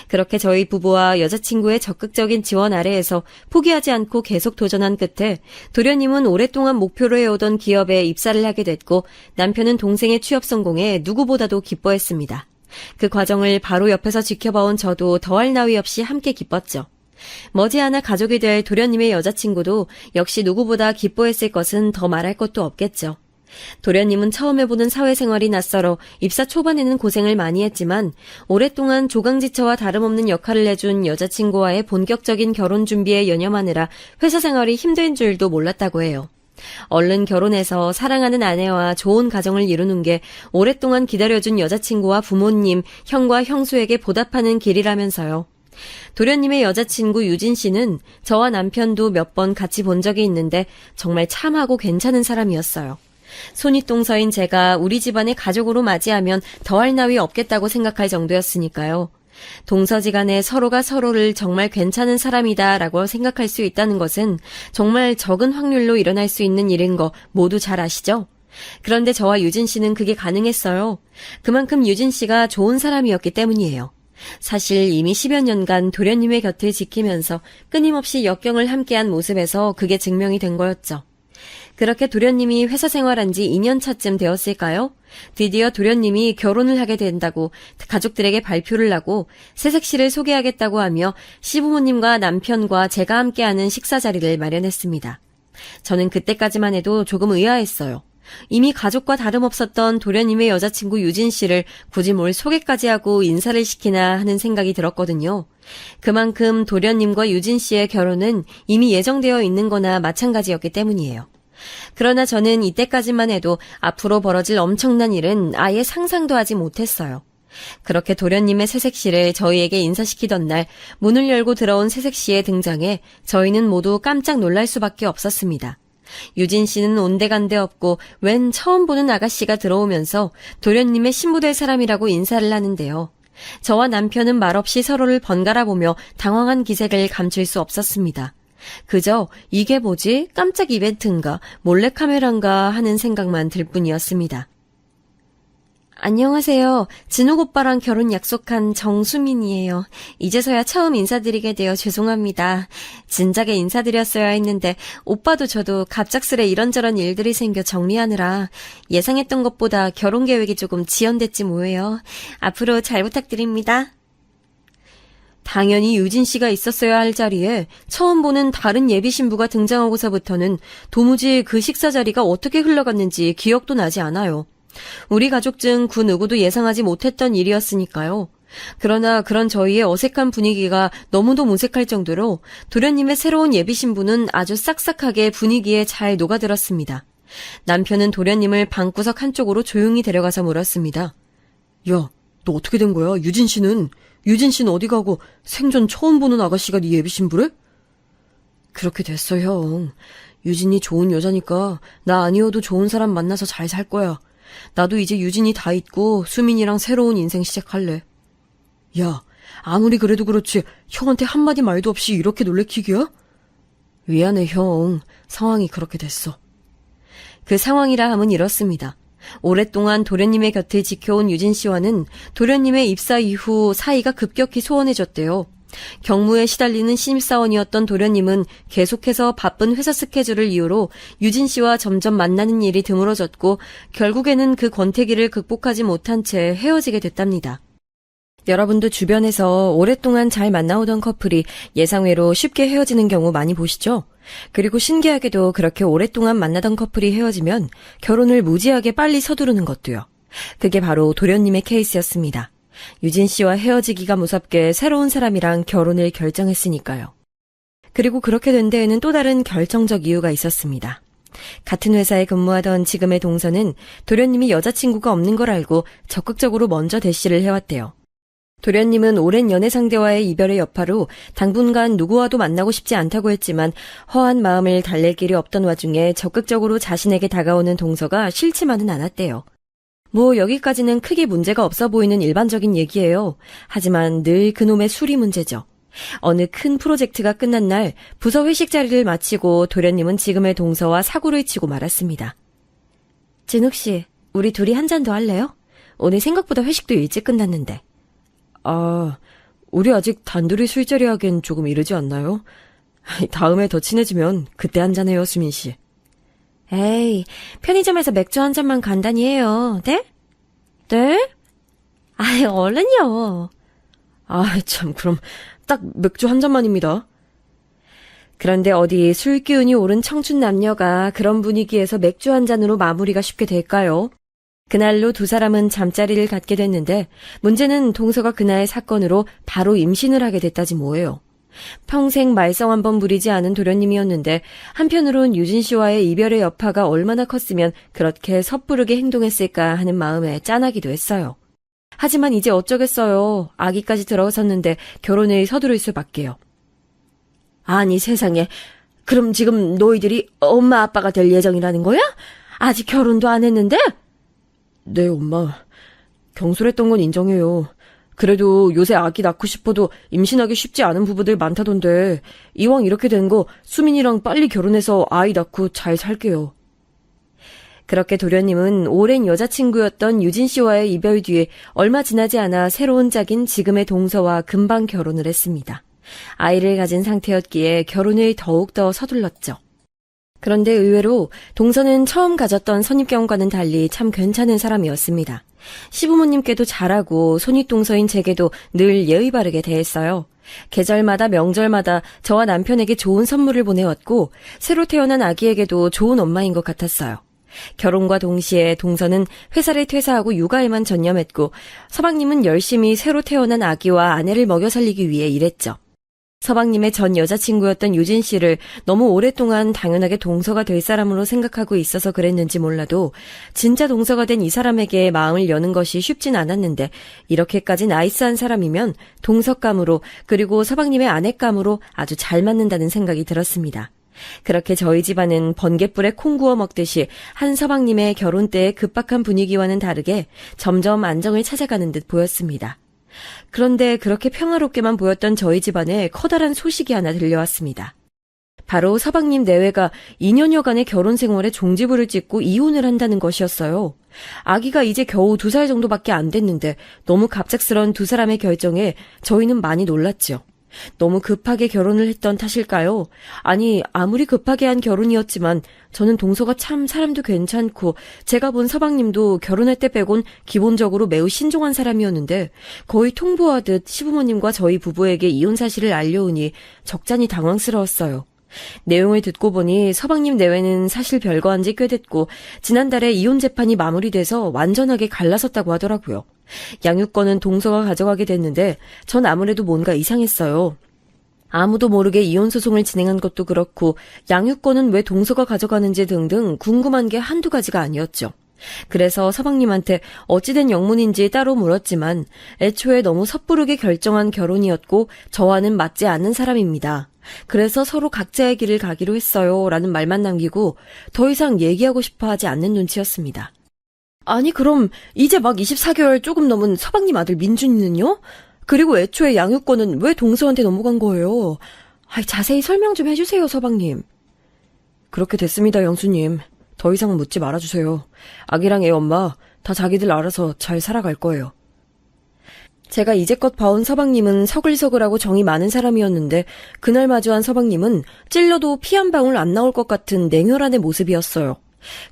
그렇게 저희 부부와 여자친구의 적극적인 지원 아래에서 포기하지 않고 계속 도전한 끝에 도련님은 오랫동안 목표로 해오던 기업에 입사를 하게 됐고 남편은 동생의 취업 성공에 누구보다도 기뻐했습니다. 그 과정을 바로 옆에서 지켜봐온 저도 더할 나위 없이 함께 기뻤죠. 머지않아 가족이 될 도련님의 여자친구도 역시 누구보다 기뻐했을 것은 더 말할 것도 없겠죠. 도련님은 처음 해보는 사회생활이 낯설어 입사 초반에는 고생을 많이 했지만 오랫동안 조강지처와 다름없는 역할을 해준 여자친구와의 본격적인 결혼 준비에 연연하느라 회사 생활이 힘든 줄도 몰랐다고 해요. 얼른 결혼해서 사랑하는 아내와 좋은 가정을 이루는 게 오랫동안 기다려준 여자친구와 부모님, 형과 형수에게 보답하는 길이라면서요. 도련님의 여자친구 유진 씨는 저와 남편도 몇 번 같이 본 적이 있는데 정말 참하고 괜찮은 사람이었어요. 손윗동서인 제가 우리 집안의 가족으로 맞이하면 더할 나위 없겠다고 생각할 정도였으니까요. 동서지간에 서로가 서로를 정말 괜찮은 사람이다라고 생각할 수 있다는 것은 정말 적은 확률로 일어날 수 있는 일인 거 모두 잘 아시죠? 그런데 저와 유진 씨는 그게 가능했어요. 그만큼 유진 씨가 좋은 사람이었기 때문이에요. 사실 이미 10여 년간 도련님의 곁을 지키면서 끊임없이 역경을 함께한 모습에서 그게 증명이 된 거였죠. 그렇게 도련님이 회사 생활한 지 2년 차쯤 되었을까요? 드디어 도련님이 결혼을 하게 된다고 가족들에게 발표를 하고 새색시를 소개하겠다고 하며 시부모님과 남편과 제가 함께하는 식사 자리를 마련했습니다. 저는 그때까지만 해도 조금 의아했어요. 이미 가족과 다름없었던 도련님의 여자친구 유진 씨를 굳이 뭘 소개까지 하고 인사를 시키나 하는 생각이 들었거든요. 그만큼 도련님과 유진 씨의 결혼은 이미 예정되어 있는 거나 마찬가지였기 때문이에요. 그러나 저는 이때까지만 해도 앞으로 벌어질 엄청난 일은 아예 상상도 하지 못했어요. 그렇게 도련님의 새색시를 저희에게 인사시키던 날 문을 열고 들어온 새색시의 등장에 저희는 모두 깜짝 놀랄 수밖에 없었습니다. 유진 씨는 온데간데 없고 웬 처음 보는 아가씨가 들어오면서 도련님의 신부 될 사람이라고 인사를 하는데요. 저와 남편은 말없이 서로를 번갈아 보며 당황한 기색을 감출 수 없었습니다. 그저 이게 뭐지? 깜짝 이벤트인가? 몰래카메라인가? 하는 생각만 들 뿐이었습니다. 안녕하세요. 진욱 오빠랑 결혼 약속한 정수민이에요. 이제서야 처음 인사드리게 되어 죄송합니다. 진작에 인사드렸어야 했는데 오빠도 저도 갑작스레 이런저런 일들이 생겨 정리하느라 예상했던 것보다 결혼 계획이 조금 지연됐지 뭐예요. 앞으로 잘 부탁드립니다. 당연히 유진 씨가 있었어야 할 자리에 처음 보는 다른 예비 신부가 등장하고서부터는 도무지 그 식사 자리가 어떻게 흘러갔는지 기억도 나지 않아요. 우리 가족 중 그 누구도 예상하지 못했던 일이었으니까요. 그러나 그런 저희의 어색한 분위기가 너무도 무색할 정도로 도련님의 새로운 예비 신부는 아주 싹싹하게 분위기에 잘 녹아들었습니다. 남편은 도련님을 방구석 한쪽으로 조용히 데려가서 물었습니다. 야, 너 어떻게 된 거야? 유진 씨는 어디 가고 생전 처음 보는 아가씨가 네 예비 신부래? 그렇게 됐어, 형. 유진이 좋은 여자니까 나 아니어도 좋은 사람 만나서 잘 살 거야. 나도 이제 유진이 다 잊고 수민이랑 새로운 인생 시작할래. 야, 아무리 그래도 그렇지 형한테 한마디 말도 없이 이렇게 놀래키기야? 미안해, 형. 상황이 그렇게 됐어. 그 상황이라 함은 이렇습니다. 오랫동안 도련님의 곁을 지켜온 유진 씨와는 도련님의 입사 이후 사이가 급격히 소원해졌대요. 경무에 시달리는 신입사원이었던 도련님은 계속해서 바쁜 회사 스케줄을 이유로 유진 씨와 점점 만나는 일이 드물어졌고 결국에는 그 권태기를 극복하지 못한 채 헤어지게 됐답니다. 여러분도 주변에서 오랫동안 잘 만나오던 커플이 예상외로 쉽게 헤어지는 경우 많이 보시죠? 그리고 신기하게도 그렇게 오랫동안 만나던 커플이 헤어지면 결혼을 무지하게 빨리 서두르는 것도요. 그게 바로 도련님의 케이스였습니다. 유진 씨와 헤어지기가 무섭게 새로운 사람이랑 결혼을 결정했으니까요. 그리고 그렇게 된 데에는 또 다른 결정적 이유가 있었습니다. 같은 회사에 근무하던 지금의 동서는 도련님이 여자친구가 없는 걸 알고 적극적으로 먼저 대시를 해왔대요. 도련님은 오랜 연애 상대와의 이별의 여파로 당분간 누구와도 만나고 싶지 않다고 했지만 허한 마음을 달랠 길이 없던 와중에 적극적으로 자신에게 다가오는 동서가 싫지만은 않았대요. 뭐 여기까지는 크게 문제가 없어 보이는 일반적인 얘기예요. 하지만 늘 그놈의 술이 문제죠. 어느 큰 프로젝트가 끝난 날 부서 회식 자리를 마치고 도련님은 지금의 동서와 사고를 치고 말았습니다. 진욱 씨, 우리 둘이 한 잔 더 할래요? 오늘 생각보다 회식도 일찍 끝났는데. 아, 우리 아직 단둘이 술자리 하기엔 조금 이르지 않나요? 다음에 더 친해지면 그때 한 잔해요, 수민 씨. 에이, 편의점에서 맥주 한 잔만 간단히 해요. 네? 네? 아이, 얼른요. 아, 참, 그럼 딱 맥주 한 잔만입니다. 그런데 어디 술 기운이 오른 청춘 남녀가 그런 분위기에서 맥주 한 잔으로 마무리가 쉽게 될까요? 그날로 두 사람은 잠자리를 갖게 됐는데 문제는 동서가 그날 사건으로 바로 임신을 하게 됐다지 뭐예요. 평생 말썽 한 번 부리지 않은 도련님이었는데 한편으론 유진 씨와의 이별의 여파가 얼마나 컸으면 그렇게 섣부르게 행동했을까 하는 마음에 짠하기도 했어요. 하지만 이제 어쩌겠어요. 아기까지 들어섰는데 결혼을 서두를 수밖에요. 아니 세상에, 그럼 지금 너희들이 엄마 아빠가 될 예정이라는 거야? 아직 결혼도 안 했는데? 네, 엄마. 경솔했던 건 인정해요. 그래도 요새 아기 낳고 싶어도 임신하기 쉽지 않은 부부들 많다던데 이왕 이렇게 된 거 수민이랑 빨리 결혼해서 아이 낳고 잘 살게요. 그렇게 도련님은 오랜 여자친구였던 유진 씨와의 이별 뒤에 얼마 지나지 않아 새로운 짝인 지금의 동서와 금방 결혼을 했습니다. 아이를 가진 상태였기에 결혼을 더욱더 서둘렀죠. 그런데 의외로 동서는 처음 가졌던 선입견과는 달리 참 괜찮은 사람이었습니다. 시부모님께도 잘하고 손윗동서인 제게도 늘 예의 바르게 대했어요. 계절마다 명절마다 저와 남편에게 좋은 선물을 보내왔고 새로 태어난 아기에게도 좋은 엄마인 것 같았어요. 결혼과 동시에 동서는 회사를 퇴사하고 육아에만 전념했고 서방님은 열심히 새로 태어난 아기와 아내를 먹여 살리기 위해 일했죠. 서방님의 전 여자친구였던 유진 씨를 너무 오랫동안 당연하게 동서가 될 사람으로 생각하고 있어서 그랬는지 몰라도 진짜 동서가 된 이 사람에게 마음을 여는 것이 쉽진 않았는데 이렇게까지 나이스한 사람이면 동서감으로 그리고 서방님의 아내감으로 아주 잘 맞는다는 생각이 들었습니다. 그렇게 저희 집안은 번갯불에 콩 구워 먹듯이 한 서방님의 결혼 때의 급박한 분위기와는 다르게 점점 안정을 찾아가는 듯 보였습니다. 그런데 그렇게 평화롭게만 보였던 저희 집안에 커다란 소식이 하나 들려왔습니다. 바로 서방님 내외가 2년여간의 결혼 생활에 종지부를 찍고 이혼을 한다는 것이었어요. 아기가 이제 겨우 2살 정도밖에 안 됐는데 너무 갑작스런 두 사람의 결정에 저희는 많이 놀랐죠. 너무 급하게 결혼을 했던 탓일까요? 아니, 아무리 급하게 한 결혼이었지만 저는 동서가 참 사람도 괜찮고 제가 본 서방님도 결혼할 때 빼곤 기본적으로 매우 신중한 사람이었는데 거의 통보하듯 시부모님과 저희 부부에게 이혼 사실을 알려오니 적잖이 당황스러웠어요. 내용을 듣고 보니 서방님 내외는 사실 별거한 지 꽤 됐고 지난달에 이혼 재판이 마무리돼서 완전하게 갈라섰다고 하더라고요. 양육권은 동서가 가져가게 됐는데 전 아무래도 뭔가 이상했어요. 아무도 모르게 이혼 소송을 진행한 것도 그렇고 양육권은 왜 동서가 가져가는지 등등 궁금한 게 한두 가지가 아니었죠. 그래서 서방님한테 어찌된 영문인지 따로 물었지만 애초에 너무 섣부르게 결정한 결혼이었고 저와는 맞지 않는 사람입니다. 그래서 서로 각자의 길을 가기로 했어요 라는 말만 남기고 더 이상 얘기하고 싶어 하지 않는 눈치였습니다. 아니 그럼 이제 막 24개월 조금 넘은 서방님 아들 민준이는요? 그리고 애초에 양육권은 왜 동서한테 넘어간 거예요? 자세히 설명 좀 해주세요 서방님. 그렇게 됐습니다 영수님. 더 이상 묻지 말아주세요. 아기랑 애 엄마 다 자기들 알아서 잘 살아갈 거예요. 제가 이제껏 봐온 서방님은 서글서글하고 정이 많은 사람이었는데 그날 마주한 서방님은 찔러도 피 한 방울 안 나올 것 같은 냉혈한의 모습이었어요.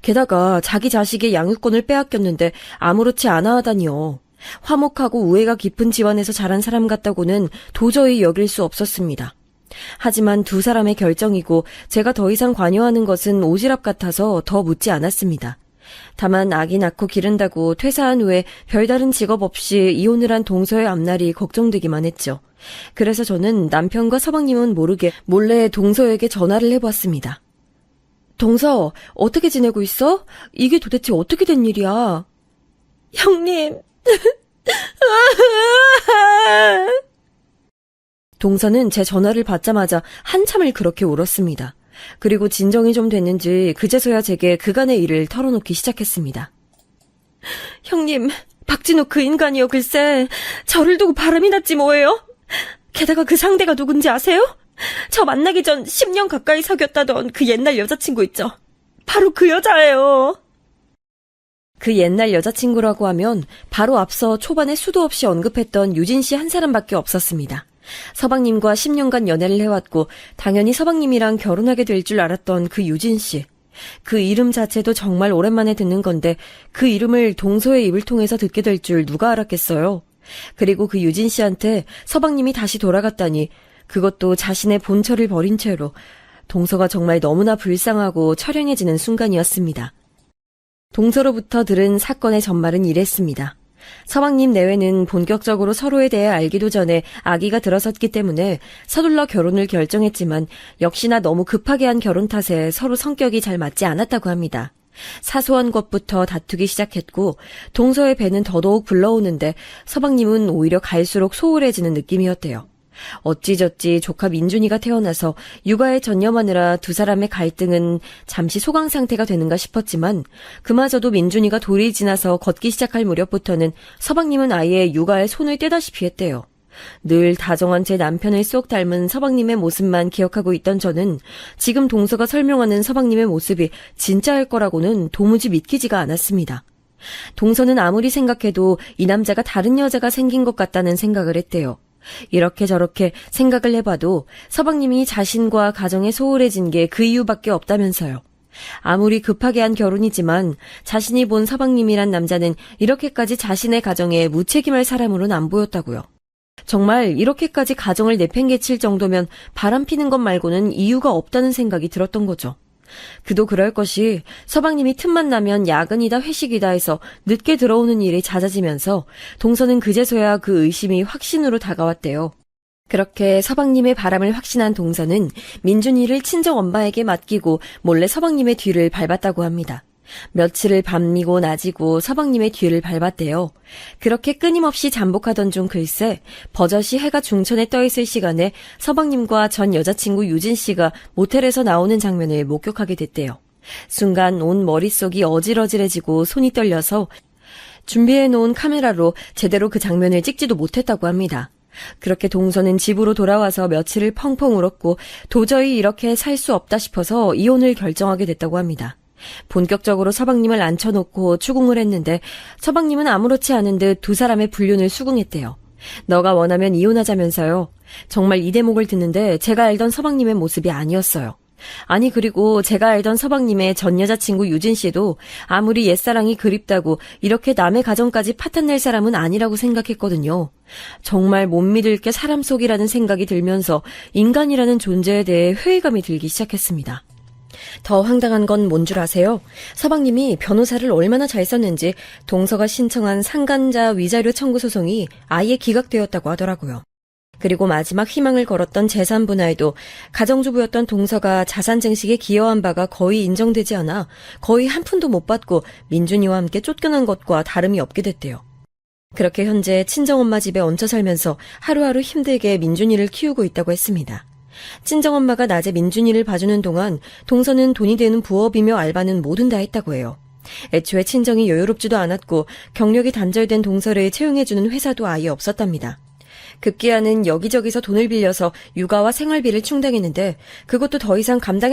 게다가 자기 자식의 양육권을 빼앗겼는데 아무렇지 않아 하다니요. 화목하고 우애가 깊은 집안에서 자란 사람 같다고는 도저히 여길 수 없었습니다. 하지만 두 사람의 결정이고 제가 더 이상 관여하는 것은 오지랖 같아서 더 묻지 않았습니다. 다만 아기 낳고 기른다고 퇴사한 후에 별다른 직업 없이 이혼을 한 동서의 앞날이 걱정되기만 했죠. 그래서 저는 남편과 서방님은 모르게 몰래 동서에게 전화를 해보았습니다. 동서, 어떻게 지내고 있어? 이게 도대체 어떻게 된 일이야? 형님. 동서는 제 전화를 받자마자 한참을 그렇게 울었습니다. 그리고 진정이 좀 됐는지 그제서야 제게 그간의 일을 털어놓기 시작했습니다. 형님, 박진우 그 인간이요 글쎄 저를 두고 바람이 났지 뭐예요? 게다가 그 상대가 누군지 아세요? 저 만나기 전 10년 가까이 사귀었다던 그 옛날 여자친구 있죠? 바로 그 여자예요. 그 옛날 여자친구라고 하면 바로 앞서 초반에 수도 없이 언급했던 유진 씨 한 사람밖에 없었습니다. 서방님과 10년간 연애를 해왔고 당연히 서방님이랑 결혼하게 될 줄 알았던 그 유진 씨. 그 이름 자체도 정말 오랜만에 듣는 건데 그 이름을 동서의 입을 통해서 듣게 될 줄 누가 알았겠어요. 그리고 그 유진 씨한테 서방님이 다시 돌아갔다니 그것도 자신의 본처를 버린 채로 동서가 정말 너무나 불쌍하고 처량해지는 순간이었습니다. 동서로부터 들은 사건의 전말은 이랬습니다. 서방님 내외는 본격적으로 서로에 대해 알기도 전에 아기가 들어섰기 때문에 서둘러 결혼을 결정했지만 역시나 너무 급하게 한 결혼 탓에 서로 성격이 잘 맞지 않았다고 합니다. 사소한 것부터 다투기 시작했고 동서의 배는 더더욱 불러오는데 서방님은 오히려 갈수록 소홀해지는 느낌이었대요. 어찌저찌 조카 민준이가 태어나서 육아에 전념하느라 두 사람의 갈등은 잠시 소강 상태가 되는가 싶었지만 그마저도 민준이가 돌이 지나서 걷기 시작할 무렵부터는 서방님은 아예 육아에 손을 떼다시피 했대요. 늘 다정한 제 남편을 쏙 닮은 서방님의 모습만 기억하고 있던 저는 지금 동서가 설명하는 서방님의 모습이 진짜일 거라고는 도무지 믿기지가 않았습니다. 동서는 아무리 생각해도 이 남자가 다른 여자가 생긴 것 같다는 생각을 했대요. 이렇게 저렇게 생각을 해봐도 서방님이 자신과 가정에 소홀해진 게 그 이유밖에 없다면서요. 아무리 급하게 한 결혼이지만 자신이 본 서방님이란 남자는 이렇게까지 자신의 가정에 무책임할 사람으로는 안 보였다고요. 정말 이렇게까지 가정을 내팽개칠 정도면 바람피는 것 말고는 이유가 없다는 생각이 들었던 거죠. 그도 그럴 것이 서방님이 틈만 나면 야근이다 회식이다 해서 늦게 들어오는 일이 잦아지면서 동서는 그제서야 그 의심이 확신으로 다가왔대요. 그렇게 서방님의 바람을 확신한 동서는 민준이를 친정엄마에게 맡기고 몰래 서방님의 뒤를 밟았다고 합니다. 며칠을 밤이고 낮이고 서방님의 뒤를 밟았대요. 그렇게 끊임없이 잠복하던 중 글쎄 버젓이 해가 중천에 떠있을 시간에 서방님과 전 여자친구 유진 씨가 모텔에서 나오는 장면을 목격하게 됐대요. 순간 온 머릿속이 어질어질해지고 손이 떨려서 준비해놓은 카메라로 제대로 그 장면을 찍지도 못했다고 합니다. 그렇게 동서는 집으로 돌아와서 며칠을 펑펑 울었고 도저히 이렇게 살 수 없다 싶어서 이혼을 결정하게 됐다고 합니다. 본격적으로 서방님을 앉혀놓고 추궁을 했는데 서방님은 아무렇지 않은 듯 두 사람의 불륜을 수긍했대요. 너가 원하면 이혼하자면서요. 정말 이 대목을 듣는데 제가 알던 서방님의 모습이 아니었어요. 아니 그리고 제가 알던 서방님의 전 여자친구 유진 씨도 아무리 옛사랑이 그립다고 이렇게 남의 가정까지 파탄낼 사람은 아니라고 생각했거든요. 정말 못 믿을 게 사람 속이라는 생각이 들면서 인간이라는 존재에 대해 회의감이 들기 시작했습니다. 더 황당한 건 뭔 줄 아세요? 서방님이 변호사를 얼마나 잘 썼는지 동서가 신청한 상간자 위자료 청구 소송이 아예 기각되었다고 하더라고요. 그리고 마지막 희망을 걸었던 재산 분할도 가정주부였던 동서가 자산 증식에 기여한 바가 거의 인정되지 않아 거의 한 푼도 못 받고 민준이와 함께 쫓겨난 것과 다름이 없게 됐대요. 그렇게 현재 친정엄마 집에 얹혀 살면서 하루하루 힘들게 민준이를 키우고 있다고 했습니다. 친정엄마가 낮에 민준이를 봐주는 동안 동서는 돈이 되는 부업이며 알바는 뭐든 다 했다고 해요. 애초에 친정이 여유롭지도 않았고 경력이 단절된 동서를 채용해주는 회사도 아예 없었답니다. 급기야는 여기저기서 돈을 빌려서 육아와 생활비를 충당했는데 그것도 더 이상 감당할